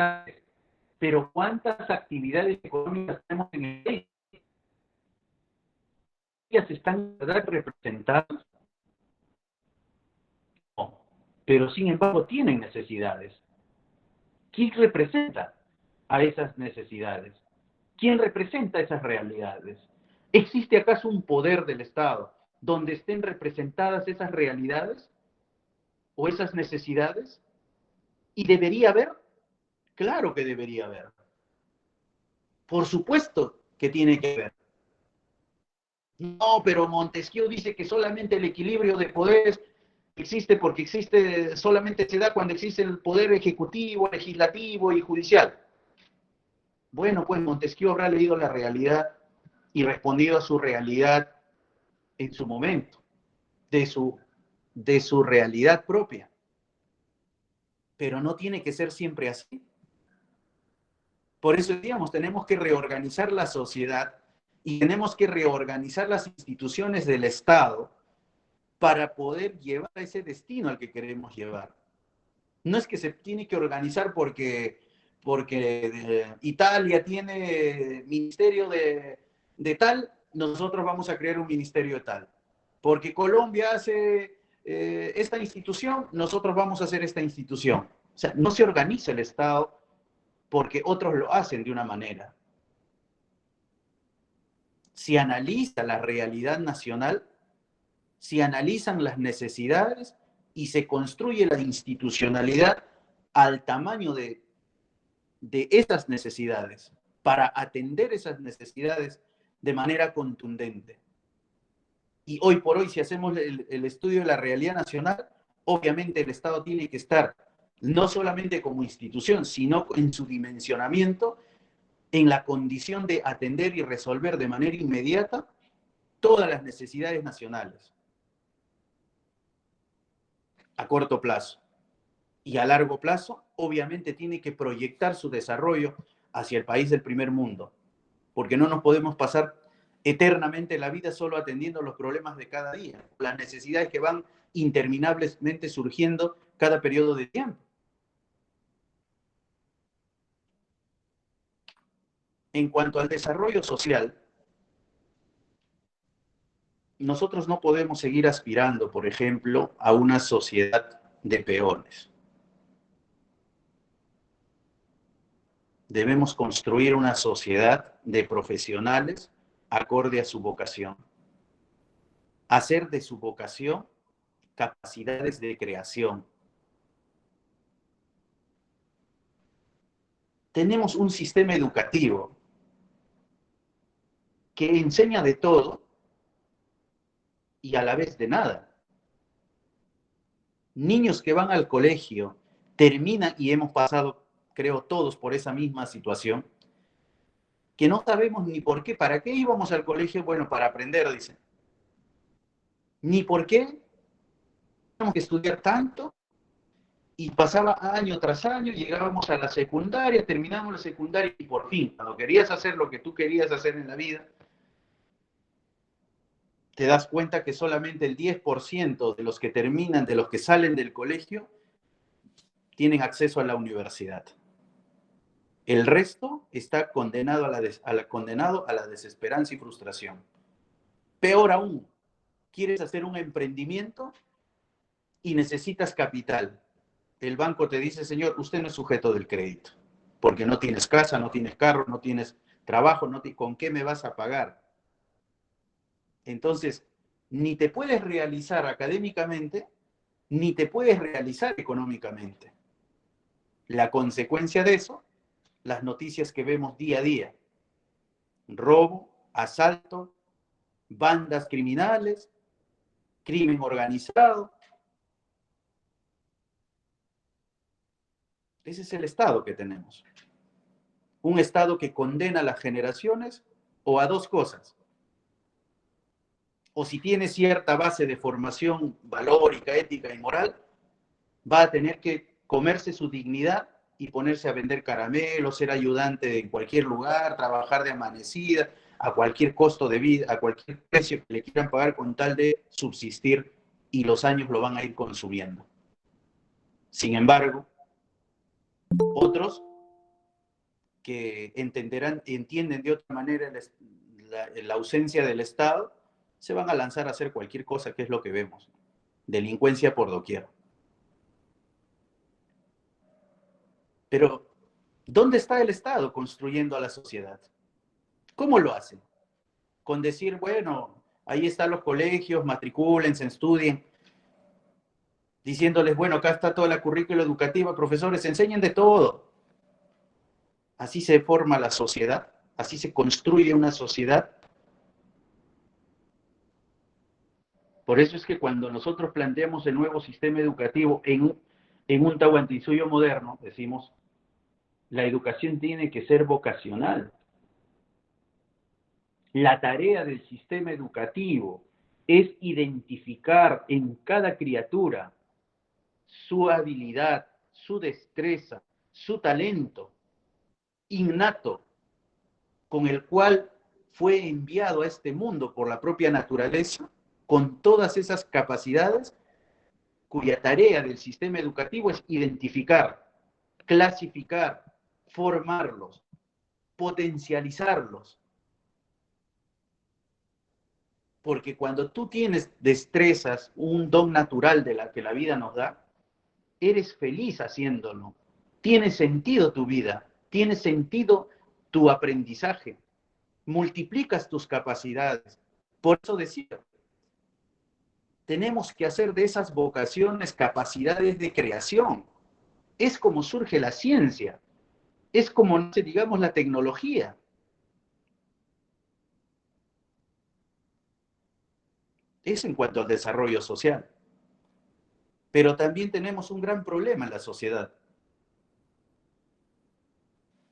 pero ¿cuántas actividades económicas tenemos en el país? ¿Ellas están representadas? No, pero sin embargo tienen necesidades. ¿Quién representa a esas necesidades? ¿Quién representa esas realidades? ¿Existe acaso un poder del Estado donde estén representadas esas realidades o esas necesidades? ¿Y debería haber? Claro que debería haber. Por supuesto que tiene que haber. No, pero Montesquieu dice que solamente el equilibrio de poderes existe porque solamente se da cuando existe el poder ejecutivo, legislativo y judicial. Bueno, pues Montesquieu habrá leído la realidad y respondido a su realidad en su momento, de su realidad propia. Pero no tiene que ser siempre así. Por eso decíamos, tenemos que reorganizar la sociedad y tenemos que reorganizar las instituciones del Estado para poder llevar a ese destino al que queremos llevar. No es que se tiene que organizar porque Italia tiene ministerio de tal, nosotros vamos a crear un ministerio de tal. Porque Colombia hace esta institución, nosotros vamos a hacer esta institución. O sea, no se organiza el Estado porque otros lo hacen de una manera. Si analiza la realidad nacional, si analizan las necesidades y se construye la institucionalidad al tamaño de esas necesidades, para atender esas necesidades de manera contundente. Y hoy por hoy, si hacemos el estudio de la realidad nacional, obviamente el Estado tiene que estar no solamente como institución, sino en su dimensionamiento, en la condición de atender y resolver de manera inmediata todas las necesidades nacionales a corto plazo. Y a largo plazo, obviamente, tiene que proyectar su desarrollo hacia el país del primer mundo, porque no nos podemos pasar eternamente la vida solo atendiendo los problemas de cada día, las necesidades que van interminablemente surgiendo cada periodo de tiempo. En cuanto al desarrollo social, nosotros no podemos seguir aspirando, por ejemplo, a una sociedad de peones. Debemos construir una sociedad de profesionales acorde a su vocación. Hacer de su vocación capacidades de creación. Tenemos un sistema educativo que enseña de todo y a la vez de nada. Niños que van al colegio terminan, y hemos pasado, creo, todos por esa misma situación, que no sabemos ni por qué, para qué íbamos al colegio, bueno, para aprender, dicen. Ni por qué tenemos que estudiar tanto, y pasaba año tras año, llegábamos a la secundaria, terminamos la secundaria, y por fin, cuando querías hacer lo que tú querías hacer en la vida, te das cuenta que solamente el 10% de los que terminan, de los que salen del colegio, tienen acceso a la universidad. El resto está condenado a la desesperanza y frustración. Peor aún, quieres hacer un emprendimiento y necesitas capital. El banco te dice, señor, usted no es sujeto del crédito, porque no tienes casa, no tienes carro, no tienes trabajo, ¿con qué me vas a pagar? Entonces, ni te puedes realizar académicamente, ni te puedes realizar económicamente. La consecuencia de eso, las noticias que vemos día a día: robo, asalto, bandas criminales, crimen organizado. Ese es el Estado que tenemos. Un Estado que condena a las generaciones o a dos cosas. O si tiene cierta base de formación valórica, ética y moral, va a tener que comerse su dignidad y ponerse a vender caramelos, ser ayudante en cualquier lugar, trabajar de amanecida, a cualquier costo de vida, a cualquier precio que le quieran pagar con tal de subsistir, y los años lo van a ir consumiendo. Sin embargo, otros que entienden de otra manera la ausencia del Estado, se van a lanzar a hacer cualquier cosa, que es lo que vemos. Delincuencia por doquier. Pero, ¿dónde está el Estado construyendo a la sociedad? ¿Cómo lo hace? Con decir, bueno, ahí están los colegios, matricúlense, estudien, diciéndoles, bueno, acá está toda la currícula educativa, profesores, enseñen de todo. Así se forma la sociedad, así se construye una sociedad. Por eso es que cuando nosotros planteamos el nuevo sistema educativo en un Tahuantinsuyo moderno, decimos, la educación tiene que ser vocacional. La tarea del sistema educativo es identificar en cada criatura su habilidad, su destreza, su talento innato, con el cual fue enviado a este mundo por la propia naturaleza, con todas esas capacidades, cuya tarea del sistema educativo es identificar, clasificar, formarlos, potencializarlos. Porque cuando tú tienes destrezas, un don natural de la que la vida nos da, eres feliz haciéndolo. Tiene sentido tu vida, tiene sentido tu aprendizaje. Multiplicas tus capacidades. Por eso decía, tenemos que hacer de esas vocaciones capacidades de creación. Es como surge la ciencia, es como nace, digamos, la tecnología. Es en cuanto al desarrollo social. Pero también tenemos un gran problema en la sociedad.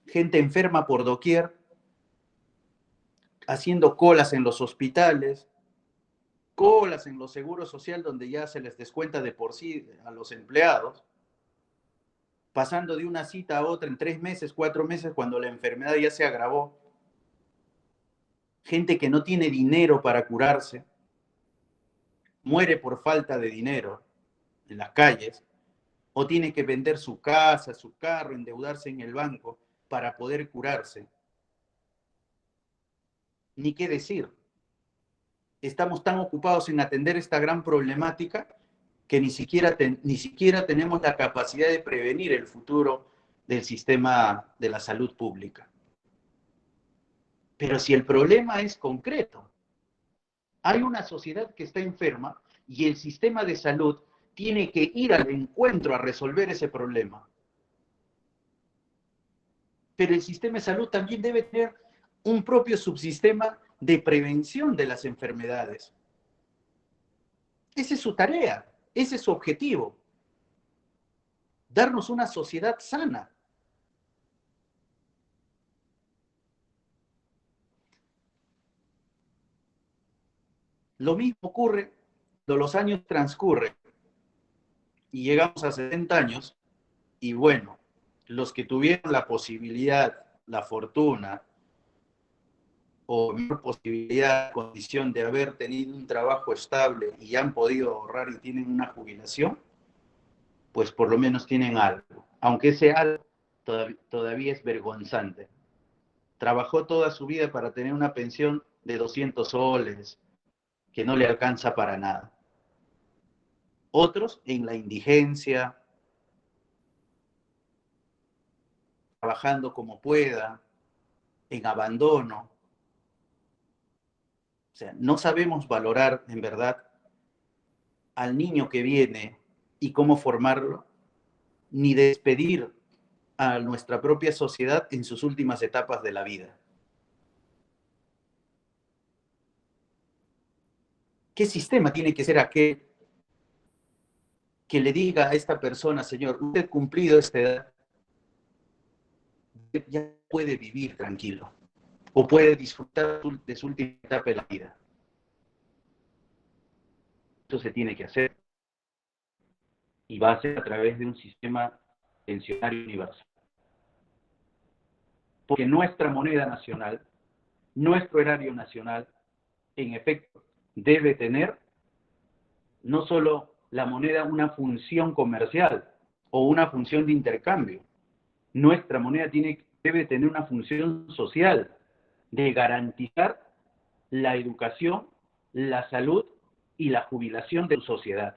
Gente enferma por doquier, haciendo colas en los hospitales, colas en los seguros social donde ya se les descuenta de por sí a los empleados, pasando de una cita a otra en 3 meses, 4 meses, cuando la enfermedad ya se agravó. Gente que no tiene dinero para curarse, muere por falta de dinero en las calles, o tiene que vender su casa, su carro, endeudarse en el banco para poder curarse. Ni qué decir. Estamos tan ocupados en atender esta gran problemática que ni siquiera tenemos la capacidad de prevenir el futuro del sistema de la salud pública. Pero si el problema es concreto, hay una sociedad que está enferma y el sistema de salud tiene que ir al encuentro a resolver ese problema. Pero el sistema de salud también debe tener un propio subsistema de prevención de las enfermedades. Esa es su tarea, ese es su objetivo. Darnos una sociedad sana. Lo mismo ocurre cuando los años transcurren y llegamos a 70 años y bueno, los que tuvieron la posibilidad, la fortuna o mejor posibilidad, condición de haber tenido un trabajo estable y han podido ahorrar y tienen una jubilación, pues por lo menos tienen algo. Aunque ese algo todavía es vergonzante. Trabajó toda su vida para tener una pensión de 200 soles, que no le alcanza para nada. Otros en la indigencia, trabajando como pueda, en abandono. O sea, no sabemos valorar en verdad al niño que viene y cómo formarlo, ni despedir a nuestra propia sociedad en sus últimas etapas de la vida. ¿Qué sistema tiene que ser aquel que le diga a esta persona, señor, usted cumplido esta edad, ya puede vivir tranquilo o puede disfrutar de su última etapa de la vida? Eso se tiene que hacer y va a ser a través de un sistema pensionario universal. Porque nuestra moneda nacional, nuestro erario nacional, en efecto, debe tener no solo la moneda una función comercial o una función de intercambio. Nuestra moneda debe tener una función social de garantizar la educación, la salud y la jubilación de su sociedad,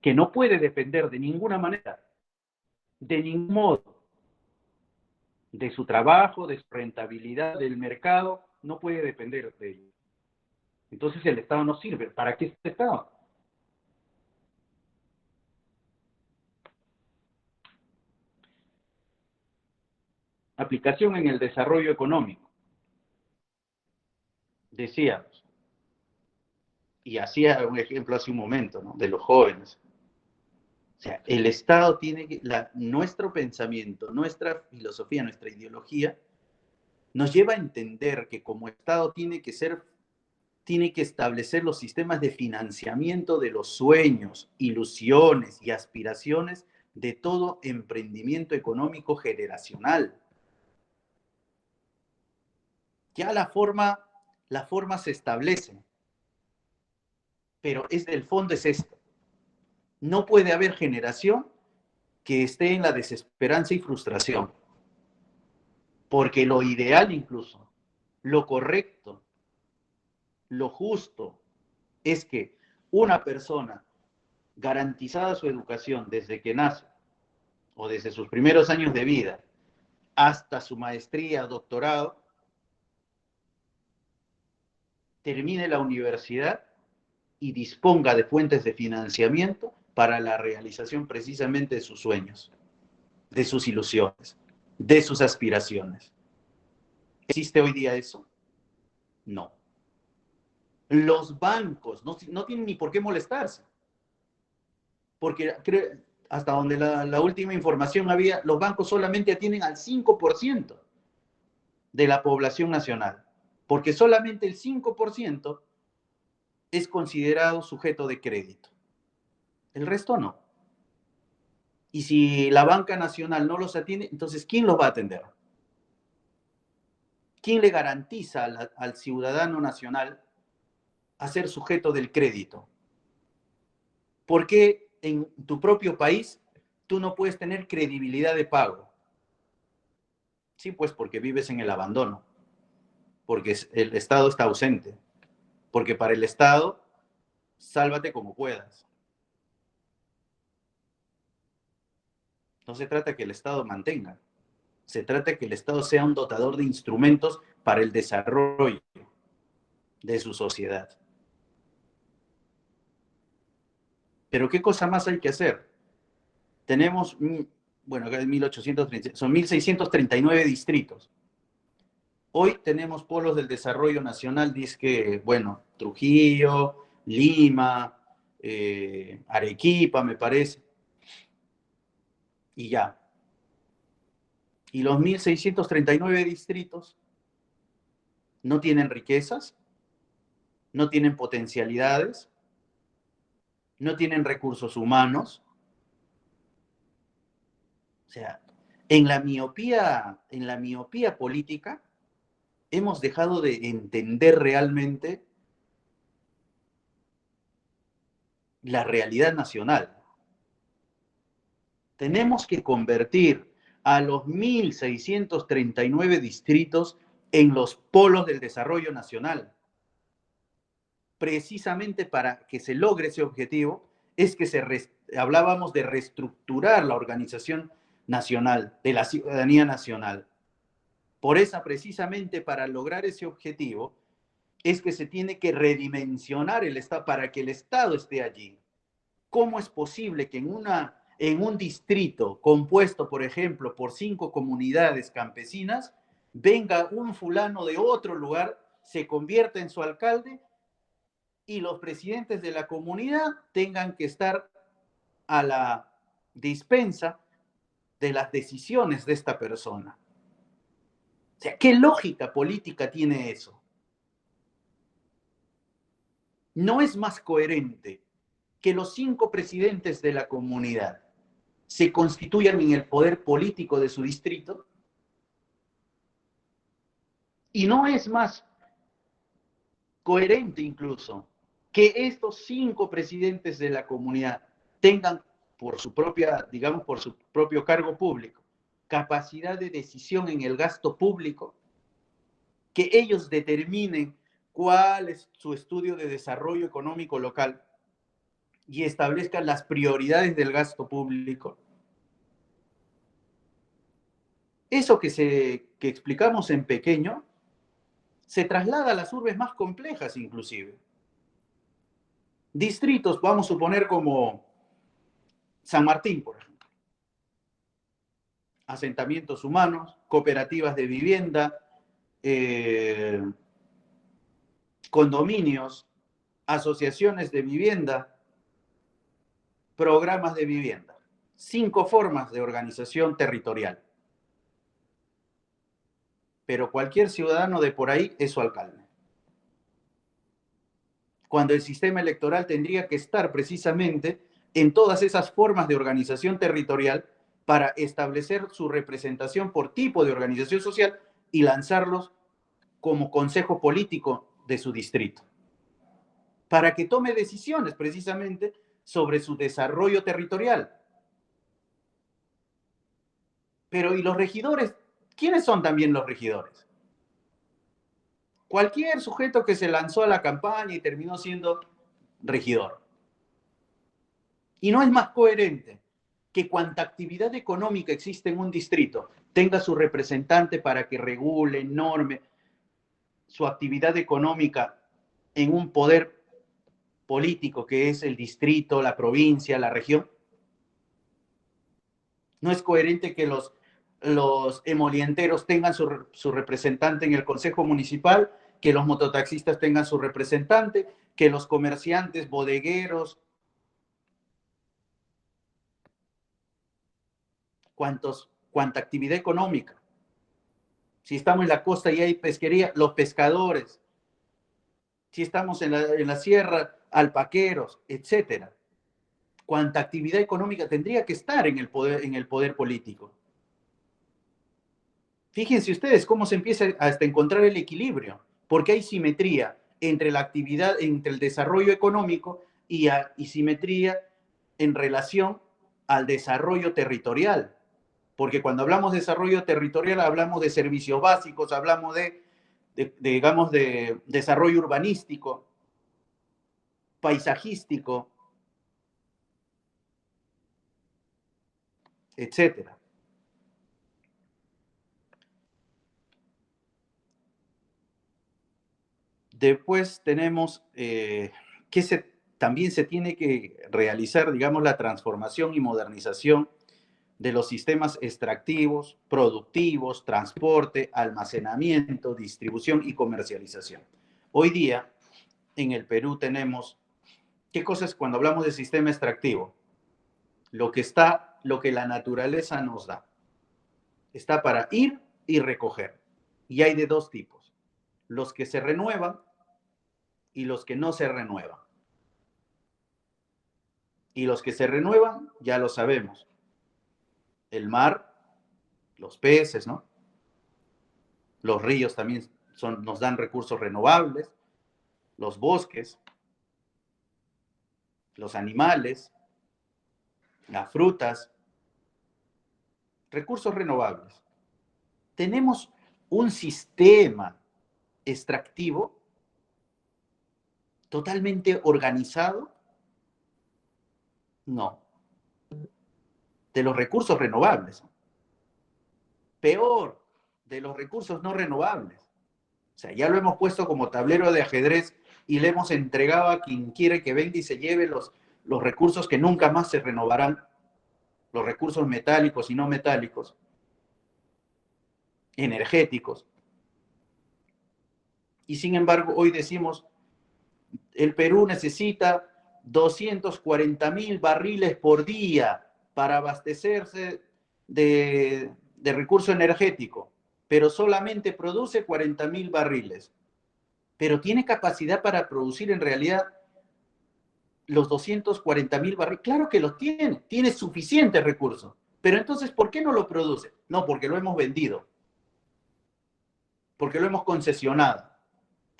que no puede depender de ninguna manera, de ningún modo, de su trabajo, de su rentabilidad, del mercado, no puede depender de ello. Entonces el Estado no sirve. ¿Para qué es el Estado? Aplicación en el desarrollo económico. Decíamos, y hacía un ejemplo hace un momento, ¿no?, de los jóvenes. O sea, el Estado tiene que, nuestro pensamiento, nuestra filosofía, nuestra ideología, nos lleva a entender que como Estado tiene que establecer los sistemas de financiamiento de los sueños, ilusiones y aspiraciones de todo emprendimiento económico generacional. Ya la forma se establece, pero el fondo es esto. No puede haber generación que esté en la desesperanza y frustración, porque lo ideal incluso, lo correcto, lo justo, es que una persona garantizada su educación desde que nace o desde sus primeros años de vida hasta su maestría, doctorado, termine la universidad y disponga de fuentes de financiamiento para la realización precisamente de sus sueños, de sus ilusiones, de sus aspiraciones. ¿Existe hoy día eso? No. Los bancos no tienen ni por qué molestarse, porque hasta donde la última información había, los bancos solamente atienden al 5% de la población nacional, porque solamente el 5% es considerado sujeto de crédito. El resto no. Y si la banca nacional no los atiende, entonces ¿quién los va a atender? ¿Quién le garantiza al ciudadano nacional a ser sujeto del crédito? ¿Por qué en tu propio país tú no puedes tener credibilidad de pago? Sí, pues porque vives en el abandono, porque el Estado está ausente, porque para el Estado, sálvate como puedas. No se trata que el Estado mantenga, se trata que el Estado sea un dotador de instrumentos para el desarrollo de su sociedad. Pero ¿qué cosa más hay que hacer? Tenemos, bueno, acá es 1830, son 1639 distritos. Hoy tenemos polos del desarrollo nacional, dice que, bueno, Trujillo, Lima, Arequipa, me parece, y ya. Y los 1639 distritos no tienen riquezas, no tienen potencialidades, no tienen recursos humanos. O sea, en la miopía política hemos dejado de entender realmente la realidad nacional. Tenemos que convertir a los 1639 distritos en los polos del desarrollo nacional. Precisamente para que se logre ese objetivo, es que hablábamos de reestructurar la organización nacional, de la ciudadanía nacional. Precisamente para lograr ese objetivo, es que se tiene que redimensionar el Estado para que el Estado esté allí. ¿Cómo es posible que en un distrito compuesto, por ejemplo, por 5 comunidades campesinas, venga un fulano de otro lugar, se convierta en su alcalde y los presidentes de la comunidad tengan que estar a la dispensa de las decisiones de esta persona? O sea, ¿qué lógica política tiene eso? ¿No es más coherente que los 5 presidentes de la comunidad se constituyan en el poder político de su distrito? Y no es más coherente incluso que estos 5 presidentes de la comunidad tengan por su propia, digamos, por su propio cargo público, capacidad de decisión en el gasto público, que ellos determinen cuál es su estudio de desarrollo económico local y establezcan las prioridades del gasto público. Eso que explicamos en pequeño se traslada a las urbes más complejas inclusive. Distritos, vamos a suponer como San Martín, por ejemplo. Asentamientos humanos, cooperativas de vivienda, condominios, asociaciones de vivienda, programas de vivienda. 5 formas de organización territorial. Pero cualquier ciudadano de por ahí es su alcalde. Cuando el sistema electoral tendría que estar precisamente en todas esas formas de organización territorial para establecer su representación por tipo de organización social y lanzarlos como consejo político de su distrito, para que tome decisiones precisamente sobre su desarrollo territorial. Pero ¿y los regidores? ¿Quiénes son también los regidores? Cualquier sujeto que se lanzó a la campaña y terminó siendo regidor. Y no es más coherente que cuanta actividad económica existe en un distrito tenga su representante para que regule, norme su actividad económica en un poder político que es el distrito, la provincia, la región. No es coherente que los emolienteros tengan su representante en el consejo municipal, que los mototaxistas tengan su representante, que los comerciantes, bodegueros, cuánta actividad económica. Si estamos en la costa y hay pesquería, los pescadores, si estamos en la sierra, alpaqueros, etcétera. Cuánta actividad económica tendría que estar en el poder político. Fíjense ustedes cómo se empieza hasta encontrar el equilibrio, porque hay simetría entre la actividad, entre el desarrollo económico y simetría en relación al desarrollo territorial. Porque cuando hablamos de desarrollo territorial hablamos de servicios básicos, hablamos digamos, de desarrollo urbanístico, paisajístico, etcétera. Después tenemos que también se tiene que realizar, digamos, la transformación y modernización de los sistemas extractivos, productivos, transporte, almacenamiento, distribución y comercialización. Hoy día, en el Perú tenemos, ¿qué cosas cuando hablamos de sistema extractivo? Lo que la naturaleza nos da. Está para ir y recoger. Y hay de dos tipos, los que se renuevan y los que no se renuevan. Y los que se renuevan, ya lo sabemos. El mar, los peces, ¿no? Los ríos también nos dan recursos renovables, los bosques, los animales, las frutas, recursos renovables. ¿Tenemos un sistema extractivo totalmente organizado? No. De los recursos renovables. Peor, de los recursos no renovables. O sea, ya lo hemos puesto como tablero de ajedrez y le hemos entregado a quien quiere que venga y se lleve los recursos que nunca más se renovarán, los recursos metálicos y no metálicos, energéticos. Y sin embargo, hoy decimos, el Perú necesita 240.000 barriles por día para abastecerse de recurso energético, pero solamente produce 40.000 barriles. Pero tiene capacidad para producir en realidad los 240.000 barriles. Claro que los tiene suficientes recursos. Pero entonces, ¿por qué no lo produce? No, porque lo hemos vendido, porque lo hemos concesionado.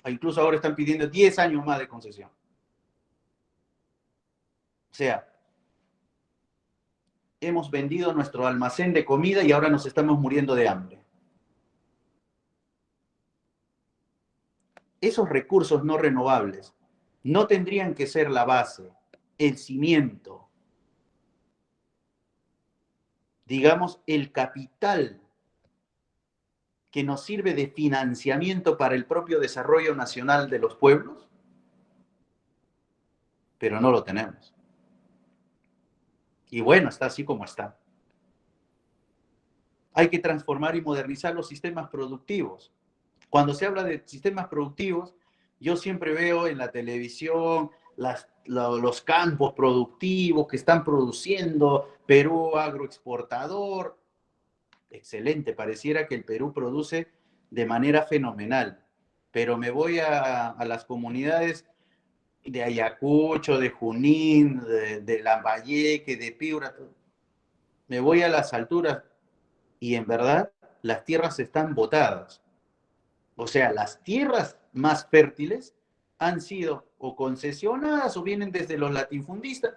Incluso ahora están pidiendo 10 años más de concesión. O sea, hemos vendido nuestro almacén de comida y ahora nos estamos muriendo de hambre. Esos recursos no renovables no tendrían que ser la base, el cimiento, digamos, el capital que nos sirve de financiamiento para el propio desarrollo nacional de los pueblos, pero no lo tenemos. Y bueno, está así como está. Hay que transformar y modernizar los sistemas productivos. Cuando se habla de sistemas productivos, yo siempre veo en la televisión los campos productivos que están produciendo, Perú agroexportador. Excelente, pareciera que el Perú produce de manera fenomenal, pero me voy a las comunidades de Ayacucho, de Junín, de Lambayeque, de Piura, me voy a las alturas y en verdad las tierras están botadas. O sea, las tierras más fértiles han sido o concesionadas o vienen desde los latifundistas,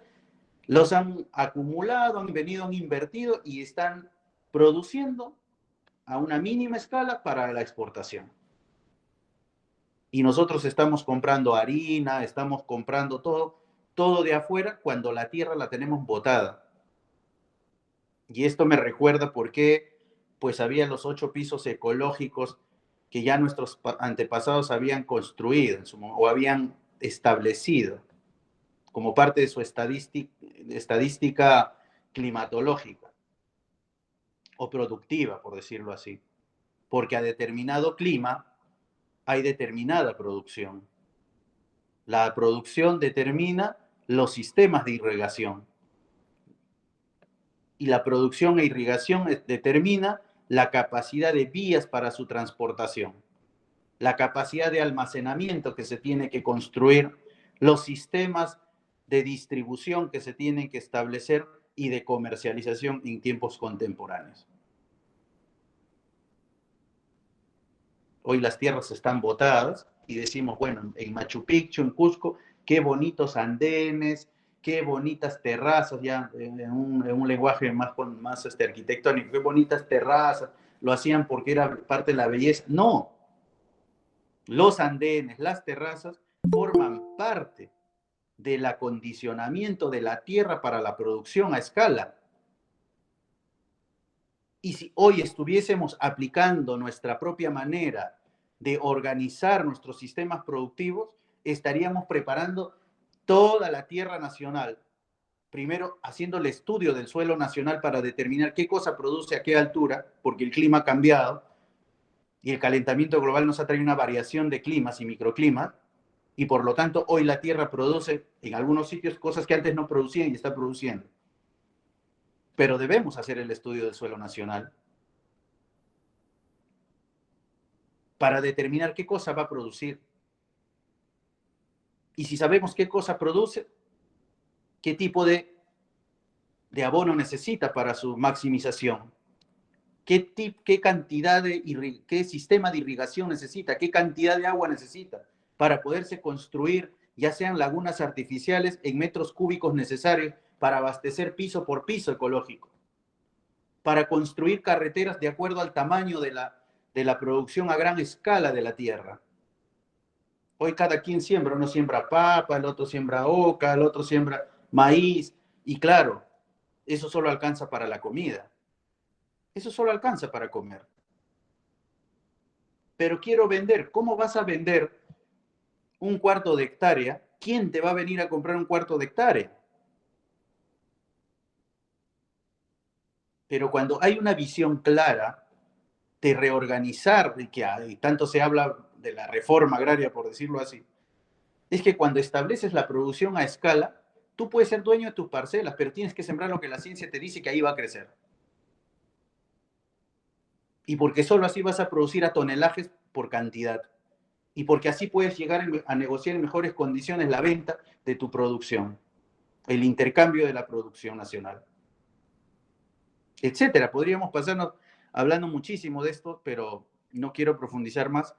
los han acumulado, han invertido y están produciendo a una mínima escala para la exportación. Y nosotros estamos comprando harina, estamos comprando todo de afuera cuando la tierra la tenemos botada. Y esto me recuerda por qué pues había los 8 pisos ecológicos que ya nuestros antepasados habían construido o habían establecido como parte de su estadística climatológica o productiva, por decirlo así. Porque a determinado clima hay determinada producción. La producción determina los sistemas de irrigación. Y la producción e irrigación determina la capacidad de vías para su transportación. la capacidad de almacenamiento que se tiene que construir, los sistemas de distribución que se tienen que establecer y de comercialización en tiempos contemporáneos. Hoy las tierras están botadas y decimos, bueno, en Machu Picchu, en Cusco, qué bonitos andenes, qué bonitas terrazas, ya en un lenguaje más arquitectónico, qué bonitas terrazas, lo hacían porque era parte de la belleza. No, los andenes, las terrazas forman parte del acondicionamiento de la tierra para la producción a escala. Y si hoy estuviésemos aplicando nuestra propia manera de organizar nuestros sistemas productivos, estaríamos preparando toda la tierra nacional. Primero, haciendo el estudio del suelo nacional para determinar qué cosa produce a qué altura, porque el clima ha cambiado y el calentamiento global nos ha traído una variación de climas y microclimas, y por lo tanto hoy la tierra produce en algunos sitios cosas que antes no producían y está produciendo. Pero debemos hacer el estudio del suelo nacional para determinar qué cosa va a producir. Y si sabemos qué cosa produce, qué tipo de abono necesita para su maximización, qué cantidad qué sistema de irrigación necesita, qué cantidad de agua necesita para poderse construir, ya sean lagunas artificiales en metros cúbicos necesarios para abastecer piso por piso ecológico, para construir carreteras de acuerdo al tamaño de la producción a gran escala de la tierra. Hoy cada quien siembra, uno siembra papa, el otro siembra oca, el otro siembra maíz, y claro, eso solo alcanza para la comida. Eso solo alcanza para comer. Pero quiero vender. ¿Cómo vas a vender un cuarto de hectárea? ¿Quién te va a venir a comprar un cuarto de hectárea? Pero cuando hay una visión clara de reorganizar, y que tanto se habla de la reforma agraria, por decirlo así, es que cuando estableces la producción a escala, tú puedes ser dueño de tus parcelas, pero tienes que sembrar lo que la ciencia te dice que ahí va a crecer. Y porque solo así vas a producir a tonelajes por cantidad. Y porque así puedes llegar a negociar en mejores condiciones la venta de tu producción, el intercambio de la producción nacional, etcétera. Podríamos pasarnos hablando muchísimo de esto, pero no quiero profundizar más.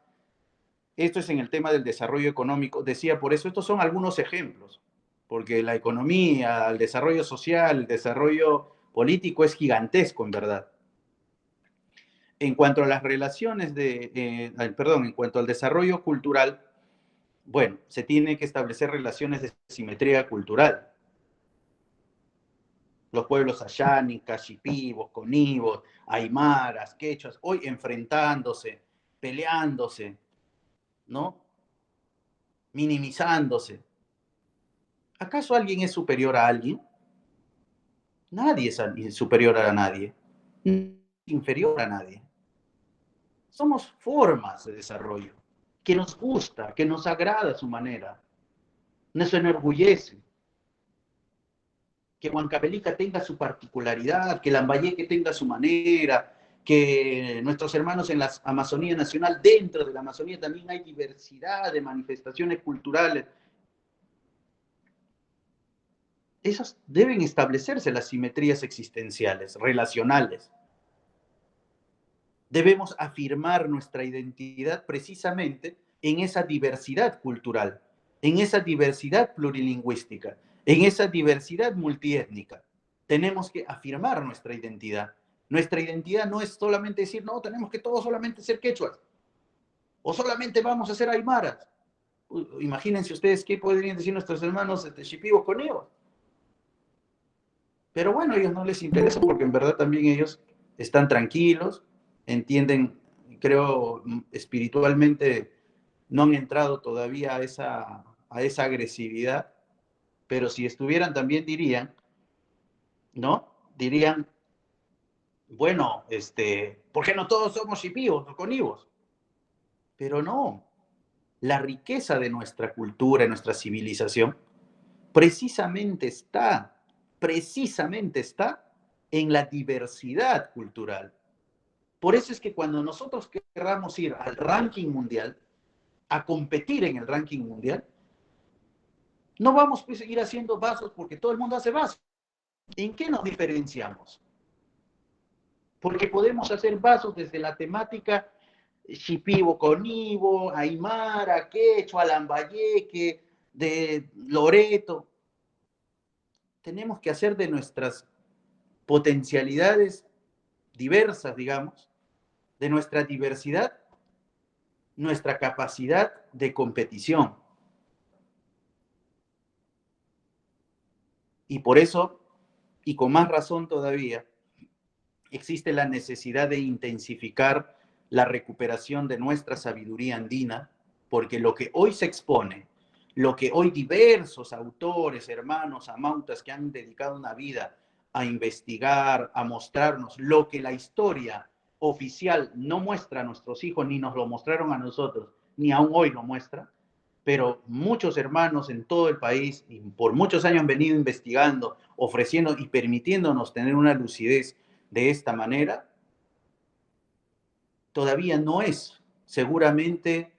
Esto es en el tema del desarrollo económico. Decía, por eso estos son algunos ejemplos, porque la economía, el desarrollo social, el desarrollo político es gigantesco, en verdad. En cuanto a las relaciones en cuanto al desarrollo cultural, bueno, se tiene que establecer relaciones de simetría cultural. Los pueblos ayánicas, shipibos, conibos, aymaras, quechuas, hoy enfrentándose, peleándose, ¿no? Minimizándose. ¿Acaso alguien es superior a alguien? Nadie es superior a nadie, inferior a nadie. Somos formas de desarrollo que nos gusta, que nos agrada su manera, nos enorgullece. Que Huancavelica tenga su particularidad, que Lambayeque tenga su manera, que nuestros hermanos en la Amazonía Nacional, dentro de la Amazonía también hay diversidad de manifestaciones culturales. Esas deben establecerse las simetrías existenciales, relacionales. Debemos afirmar nuestra identidad precisamente en esa diversidad cultural, en esa diversidad plurilingüística, en esa diversidad multiétnica. Tenemos que afirmar nuestra identidad. Nuestra identidad no es solamente decir, no, tenemos que todos solamente ser quechuas, o solamente vamos a ser aymaras. Imagínense ustedes qué podrían decir nuestros hermanos shipibos con ellos. Pero bueno, a ellos no les interesa porque en verdad también ellos están tranquilos, entienden, creo, espiritualmente no han entrado todavía a esa agresividad, pero si estuvieran también dirían, ¿no? Dirían, bueno, ¿por qué no todos somos shipibos o conibos? Pero no, la riqueza de nuestra cultura, de nuestra civilización, precisamente está en la diversidad cultural. Por eso es que cuando nosotros queramos ir al ranking mundial, a competir en el ranking mundial, no vamos a seguir haciendo vasos porque todo el mundo hace vasos. ¿En qué nos diferenciamos? Porque podemos hacer vasos desde la temática Shipibo Conibo, Aymara, Quechua, Lambayeque, de Loreto. Tenemos que hacer de nuestras potencialidades diversas, digamos, de nuestra diversidad, nuestra capacidad de competición. Y por eso, y con más razón todavía, existe la necesidad de intensificar la recuperación de nuestra sabiduría andina, porque lo que hoy se expone, lo que hoy diversos autores, hermanos, amautas que han dedicado una vida a investigar, a mostrarnos lo que la historia oficial no muestra a nuestros hijos, ni nos lo mostraron a nosotros, ni aún hoy lo muestra, pero muchos hermanos en todo el país y por muchos años han venido investigando, ofreciendo y permitiéndonos tener una lucidez de esta manera, todavía no es seguramente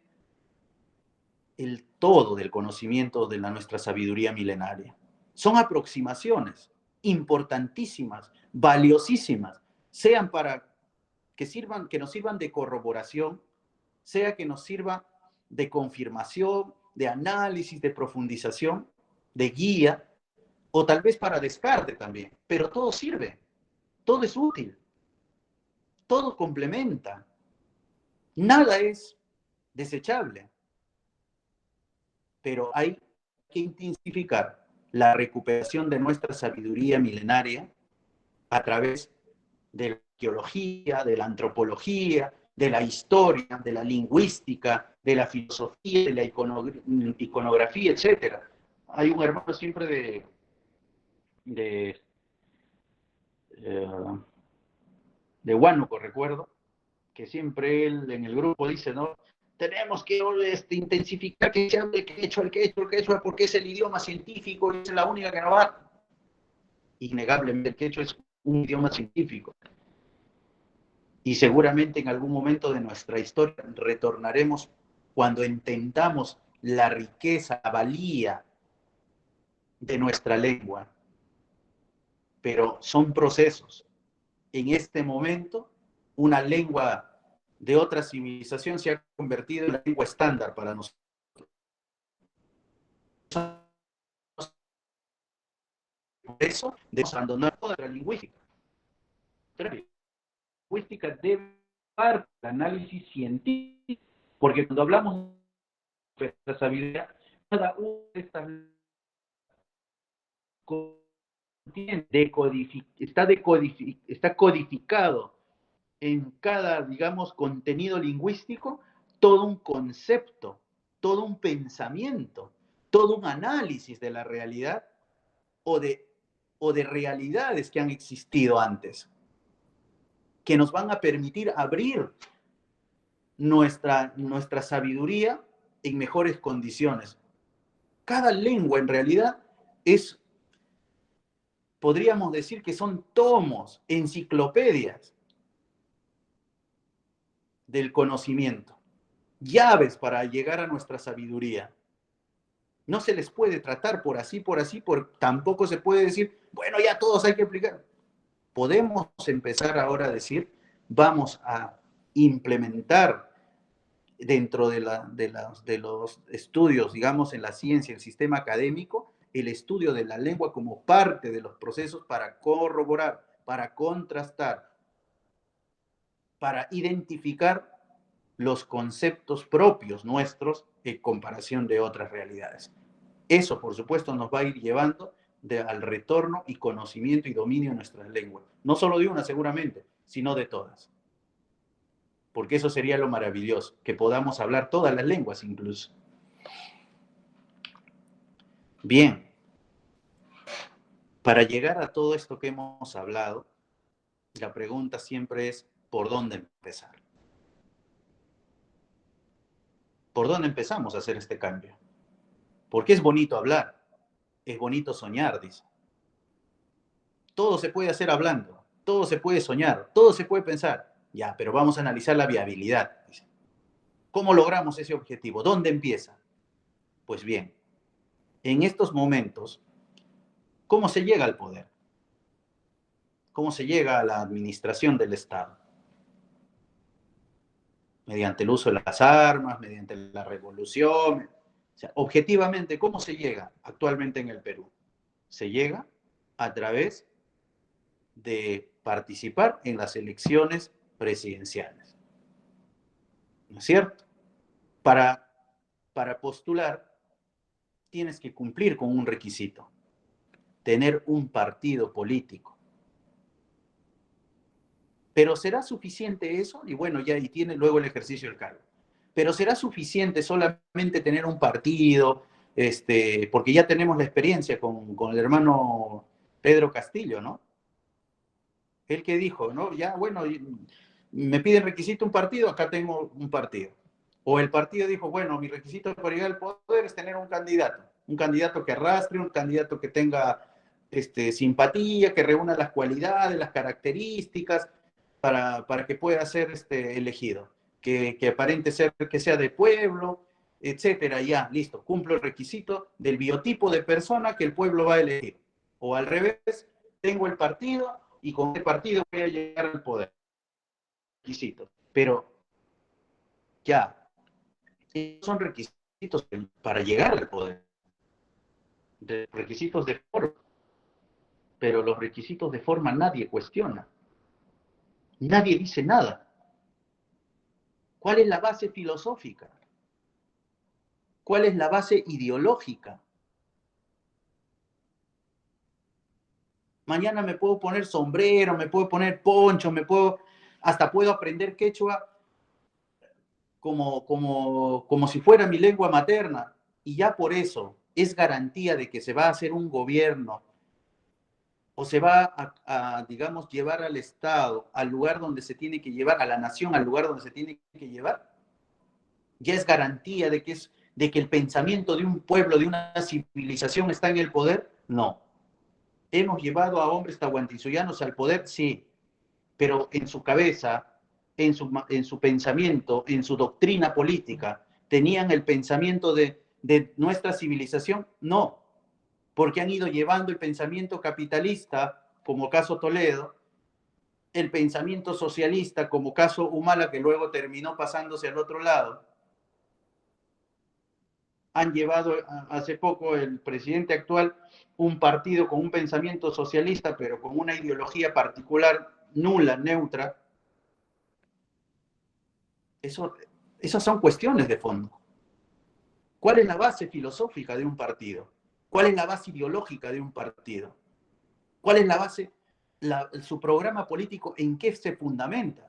el todo del conocimiento de nuestra sabiduría milenaria. Son aproximaciones importantísimas, valiosísimas, sean para que nos sirvan de corroboración, sea que nos sirva de confirmación, de análisis, de profundización, de guía, o tal vez para descarte también, pero todo sirve, todo es útil, todo complementa, nada es desechable, pero hay que intensificar la recuperación de nuestra sabiduría milenaria a través de la arqueología, de la antropología, de la historia, de la lingüística, de la filosofía, de la iconografía, etc. Hay un hermano siempre de, eh, de Huánuco, recuerdo, que siempre él en el grupo dice, ¿no? Tenemos que intensificar que se hable el quechua, porque es el idioma científico, es la única que no va. Innegablemente el quechua es un idioma científico. Y seguramente en algún momento de nuestra historia retornaremos cuando entendamos la riqueza, la valía de nuestra lengua. Pero son procesos. En este momento, una lengua de otra civilización se ha convertido en la lengua estándar para nosotros. Por eso debemos abandonar toda la lingüística. La lingüística debe dar el análisis científico, porque cuando hablamos de nuestra sabiduría, cada una de estas está codificado en cada, digamos, contenido lingüístico, todo un concepto, todo un pensamiento, todo un análisis de la realidad o de realidades que han existido antes, que nos van a permitir abrir nuestra sabiduría en mejores condiciones. Cada lengua en realidad podríamos decir que son tomos, enciclopedias del conocimiento, llaves para llegar a nuestra sabiduría. No se les puede tratar por así, tampoco se puede decir, bueno, ya todos hay que aplicar. Podemos empezar ahora a decir, vamos a implementar dentro de los estudios, digamos, en la ciencia, el sistema académico, el estudio de la lengua como parte de los procesos para corroborar, para contrastar, para identificar los conceptos propios nuestros en comparación de otras realidades. Eso, por supuesto, nos va a ir llevando al retorno y conocimiento y dominio de nuestras lenguas. No solo de una, seguramente, sino de todas. Porque eso sería lo maravilloso, que podamos hablar todas las lenguas incluso. Bien, para llegar a todo esto que hemos hablado, la pregunta siempre es, ¿por dónde empezar? ¿Por dónde empezamos a hacer este cambio? Porque es bonito hablar, es bonito soñar, dice. Todo se puede hacer hablando, todo se puede soñar, todo se puede pensar. Ya, pero vamos a analizar la viabilidad, dice. ¿Cómo logramos ese objetivo? ¿Dónde empieza? Pues bien, en estos momentos, ¿cómo se llega al poder? ¿Cómo se llega a la administración del Estado? Mediante el uso de las armas, mediante la revolución. O sea, objetivamente, ¿cómo se llega actualmente en el Perú? Se llega a través de participar en las elecciones presidenciales. ¿No es cierto? Para, para postular, tienes que cumplir con un requisito: tener un partido político. Pero ¿será suficiente eso? Y bueno, ya y tiene luego el ejercicio del cargo. Pero ¿será suficiente solamente tener un partido? Porque ya tenemos la experiencia con el hermano Pedro Castillo, ¿no? Él que dijo, ¿no? Ya, bueno, me piden requisito un partido, acá tengo un partido. O el partido dijo, bueno, mi requisito para llegar al poder es tener un candidato que arrastre, un candidato que tenga simpatía, que reúna las cualidades, las características para que pueda ser elegido, que aparente ser que sea de pueblo, etcétera. Ya, listo, cumplo el requisito del biotipo de persona que el pueblo va a elegir. O al revés, tengo el partido y con el partido voy a llegar al poder. Requisitos. Pero ya, son requisitos para llegar al poder, requisitos de forma, pero los requisitos de forma nadie cuestiona, nadie dice nada. ¿Cuál es la base filosófica? ¿Cuál es la base ideológica? Mañana me puedo poner sombrero, me puedo poner poncho, hasta puedo aprender quechua como si fuera mi lengua materna. Y ya por eso es garantía de que se va a hacer un gobierno o se va digamos, llevar al Estado al lugar donde se tiene que llevar, a la nación al lugar donde se tiene que llevar. Ya es garantía de que el pensamiento de un pueblo, de una civilización está en el poder. No. ¿Hemos llevado a hombres tahuantinsuyanos al poder? Sí, pero en su cabeza, en su pensamiento, en su doctrina política, ¿tenían el pensamiento de nuestra civilización? No, porque han ido llevando el pensamiento capitalista, como caso Toledo, el pensamiento socialista, como caso Humala, que luego terminó pasándose al otro lado. Han llevado hace poco el presidente actual un partido con un pensamiento socialista, pero con una ideología particular, nula, neutra. Esas son cuestiones de fondo. ¿Cuál es la base filosófica de un partido? ¿Cuál es la base ideológica de un partido? ¿Cuál es la base, su programa político, en qué se fundamenta?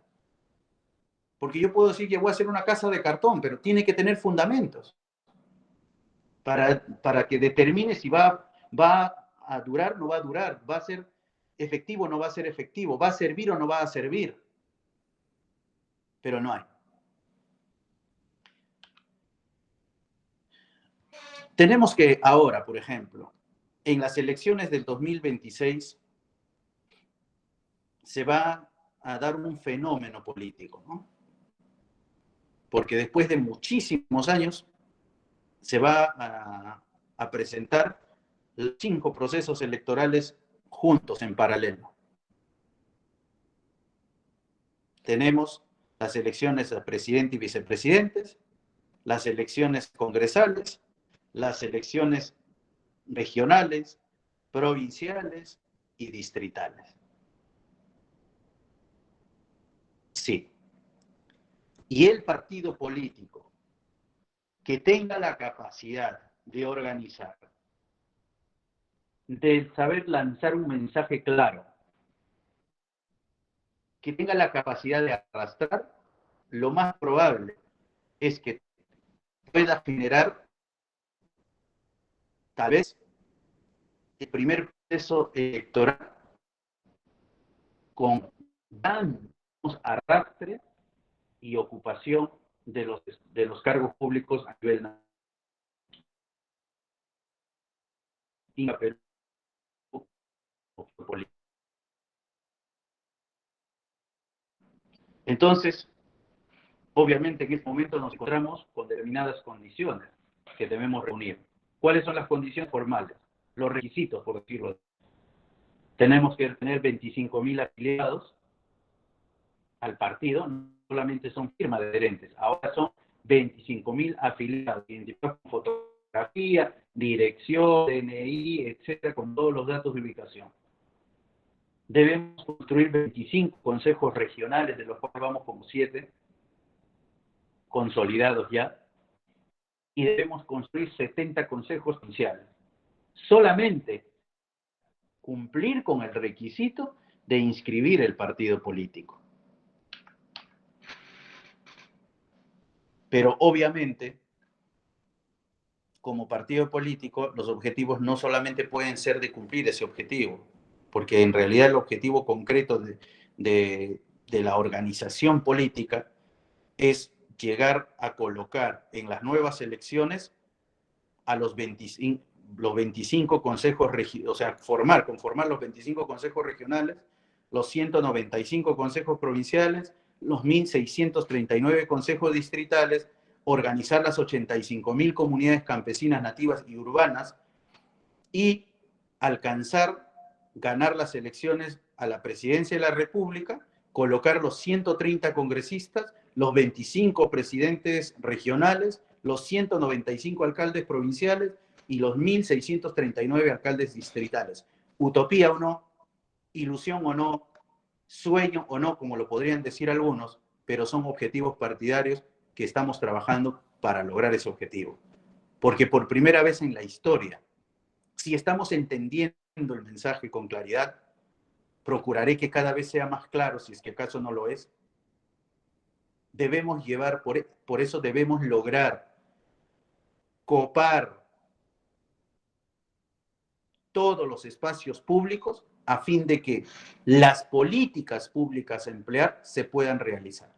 Porque yo puedo decir que voy a hacer una casa de cartón, pero tiene que tener fundamentos para que determine si va a durar o no va a durar, va a ser efectivo o no va a ser efectivo, va a servir o no va a servir. Pero no hay. Tenemos que ahora, por ejemplo, en las elecciones del 2026 se va a dar un fenómeno político, ¿no? Porque después de muchísimos años se va a presentar 5 procesos electorales juntos en paralelo. Tenemos las elecciones a presidente y vicepresidentes, las elecciones congresales, las elecciones regionales, provinciales y distritales. Sí. Y el partido político que tenga la capacidad de organizar, de saber lanzar un mensaje claro, que tenga la capacidad de arrastrar, lo más probable es que pueda generar tal vez el primer proceso electoral con gran arrastre y ocupación de los cargos públicos a nivel nacional. Entonces, Obviamente en este momento nos encontramos con determinadas condiciones que debemos reunir. ¿Cuáles son las condiciones formales? Los requisitos, por decirlo así. Tenemos que tener 25.000 afiliados al partido, no solamente son firmas de adherentes, ahora son 25.000 afiliados, identificados con fotografía, dirección, DNI, etcétera, con todos los datos de ubicación. Debemos construir 25 consejos regionales, de los cuales vamos como 7, consolidados ya, y debemos construir 70 consejos provinciales. Solamente cumplir con el requisito de inscribir el partido político. Pero obviamente, como partido político, los objetivos no solamente pueden ser de cumplir ese objetivo, porque en realidad el objetivo concreto de la organización política es llegar a colocar en las nuevas elecciones a los 25 consejos regionales, o sea, conformar los 25 consejos regionales, los 195 consejos provinciales, los 1.639 consejos distritales, organizar las 85.000 comunidades campesinas, nativas y urbanas y ganar las elecciones a la presidencia de la República, colocar los 130 congresistas, los 25 presidentes regionales, los 195 alcaldes provinciales y los 1.639 alcaldes distritales. Utopía o no, ilusión o no, sueño o no, como lo podrían decir algunos, pero son objetivos partidarios que estamos trabajando para lograr ese objetivo. Porque por primera vez en la historia, si estamos entendiendo el mensaje con claridad, procuraré que cada vez sea más claro, si es que acaso no lo es, debemos llevar, por eso debemos lograr copar todos los espacios públicos a fin de que las políticas públicas a emplear se puedan realizar.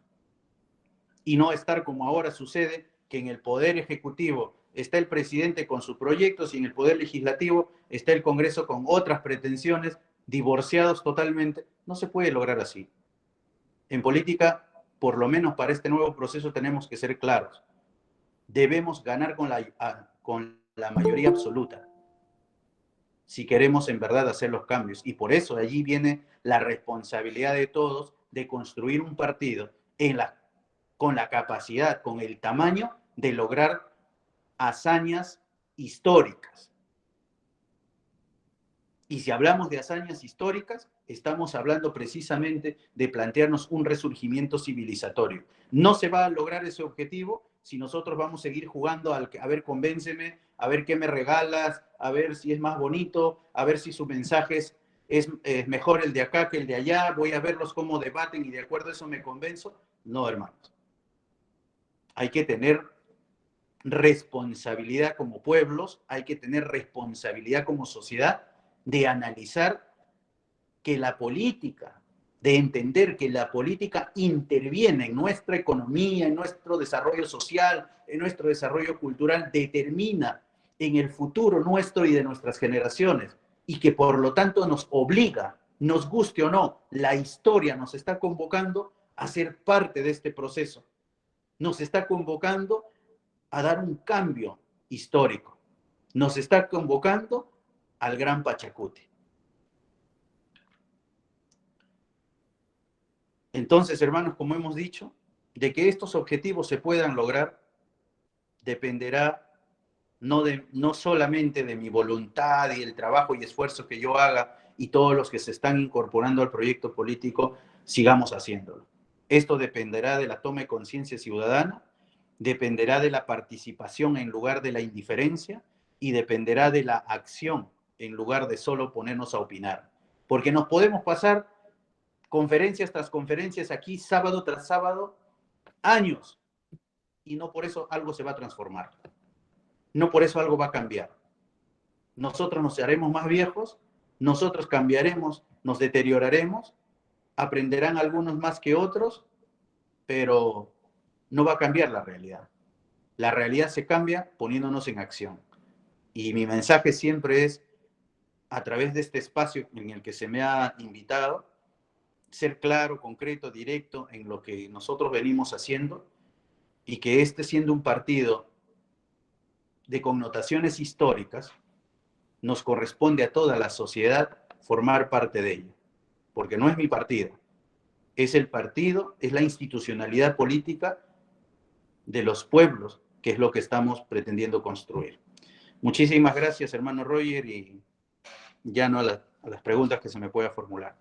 Y no estar como ahora sucede, que en el Poder Ejecutivo está el presidente con sus proyectos y en el Poder Legislativo está el Congreso con otras pretensiones, divorciados totalmente. No se puede lograr así. En política, por lo menos para este nuevo proceso, tenemos que ser claros. Debemos ganar con la mayoría absoluta si queremos en verdad hacer los cambios. Y por eso allí viene la responsabilidad de todos de construir un partido con la capacidad, con el tamaño de lograr hazañas históricas. Y si hablamos de hazañas históricas, estamos hablando precisamente de plantearnos un resurgimiento civilizatorio. No se va a lograr ese objetivo si nosotros vamos a seguir jugando a ver, convénceme, a ver qué me regalas, a ver si es más bonito, a ver si su mensaje es mejor el de acá que el de allá, voy a verlos cómo debaten y de acuerdo a eso me convenzo. No, hermanos. Hay que tener responsabilidad como pueblos, hay que tener responsabilidad como sociedad de analizar que la política, de entender que la política interviene en nuestra economía, en nuestro desarrollo social, en nuestro desarrollo cultural, determina en el futuro nuestro y de nuestras generaciones, y que por lo tanto nos obliga, nos guste o no, la historia nos está convocando a ser parte de este proceso. Nos está convocando a dar un cambio histórico. Nos está convocando al Gran Pachacuti. Entonces, hermanos, como hemos dicho, de que estos objetivos se puedan lograr, dependerá no solamente de mi voluntad y el trabajo y esfuerzo que yo haga y todos los que se están incorporando al proyecto político sigamos haciéndolo. Esto dependerá de la toma de conciencia ciudadana, dependerá de la participación en lugar de la indiferencia y dependerá de la acción en lugar de solo ponernos a opinar. Porque nos podemos pasar conferencias tras conferencias aquí, sábado tras sábado, años, y no por eso algo se va a transformar. No por eso algo va a cambiar. Nosotros nos haremos más viejos, nosotros cambiaremos, nos deterioraremos, aprenderán algunos más que otros, pero no va a cambiar la realidad. La realidad se cambia poniéndonos en acción. Y mi mensaje siempre es, a través de este espacio en el que se me ha invitado, ser claro, concreto, directo en lo que nosotros venimos haciendo y que este, siendo un partido de connotaciones históricas, nos corresponde a toda la sociedad formar parte de ella, porque no es mi partido, es el partido, es la institucionalidad política de los pueblos, que es lo que estamos pretendiendo construir. Muchísimas gracias, hermano Roger, y ya no a las preguntas que se me pueda formular.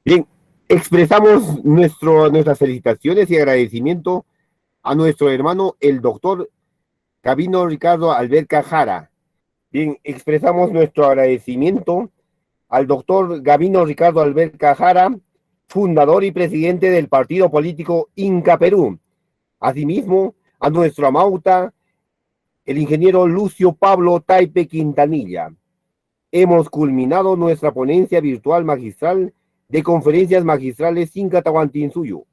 Bien, expresamos nuestras felicitaciones y agradecimiento a nuestro hermano, el doctor Gabino Ricardo Alberca Jara. Bien, expresamos nuestro agradecimiento al doctor Gabino Ricardo Alberca Jara, fundador y presidente del partido político Inca Perú. Asimismo, a nuestro amauta, el ingeniero Lucio Pablo Taipe Quintanilla. Hemos culminado nuestra ponencia virtual magistral de conferencias magistrales Inca Tahuantinsuyo.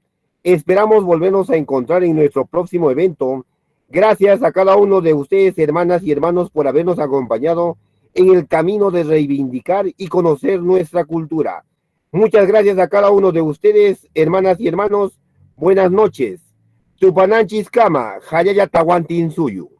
Esperamos volvernos a encontrar en nuestro próximo evento. Gracias a cada uno de ustedes, hermanas y hermanos, por habernos acompañado en el camino de reivindicar y conocer nuestra cultura. Muchas gracias a cada uno de ustedes, hermanas y hermanos. Buenas noches. Tupananchis Kama, Hayaya Tahuantinsuyo.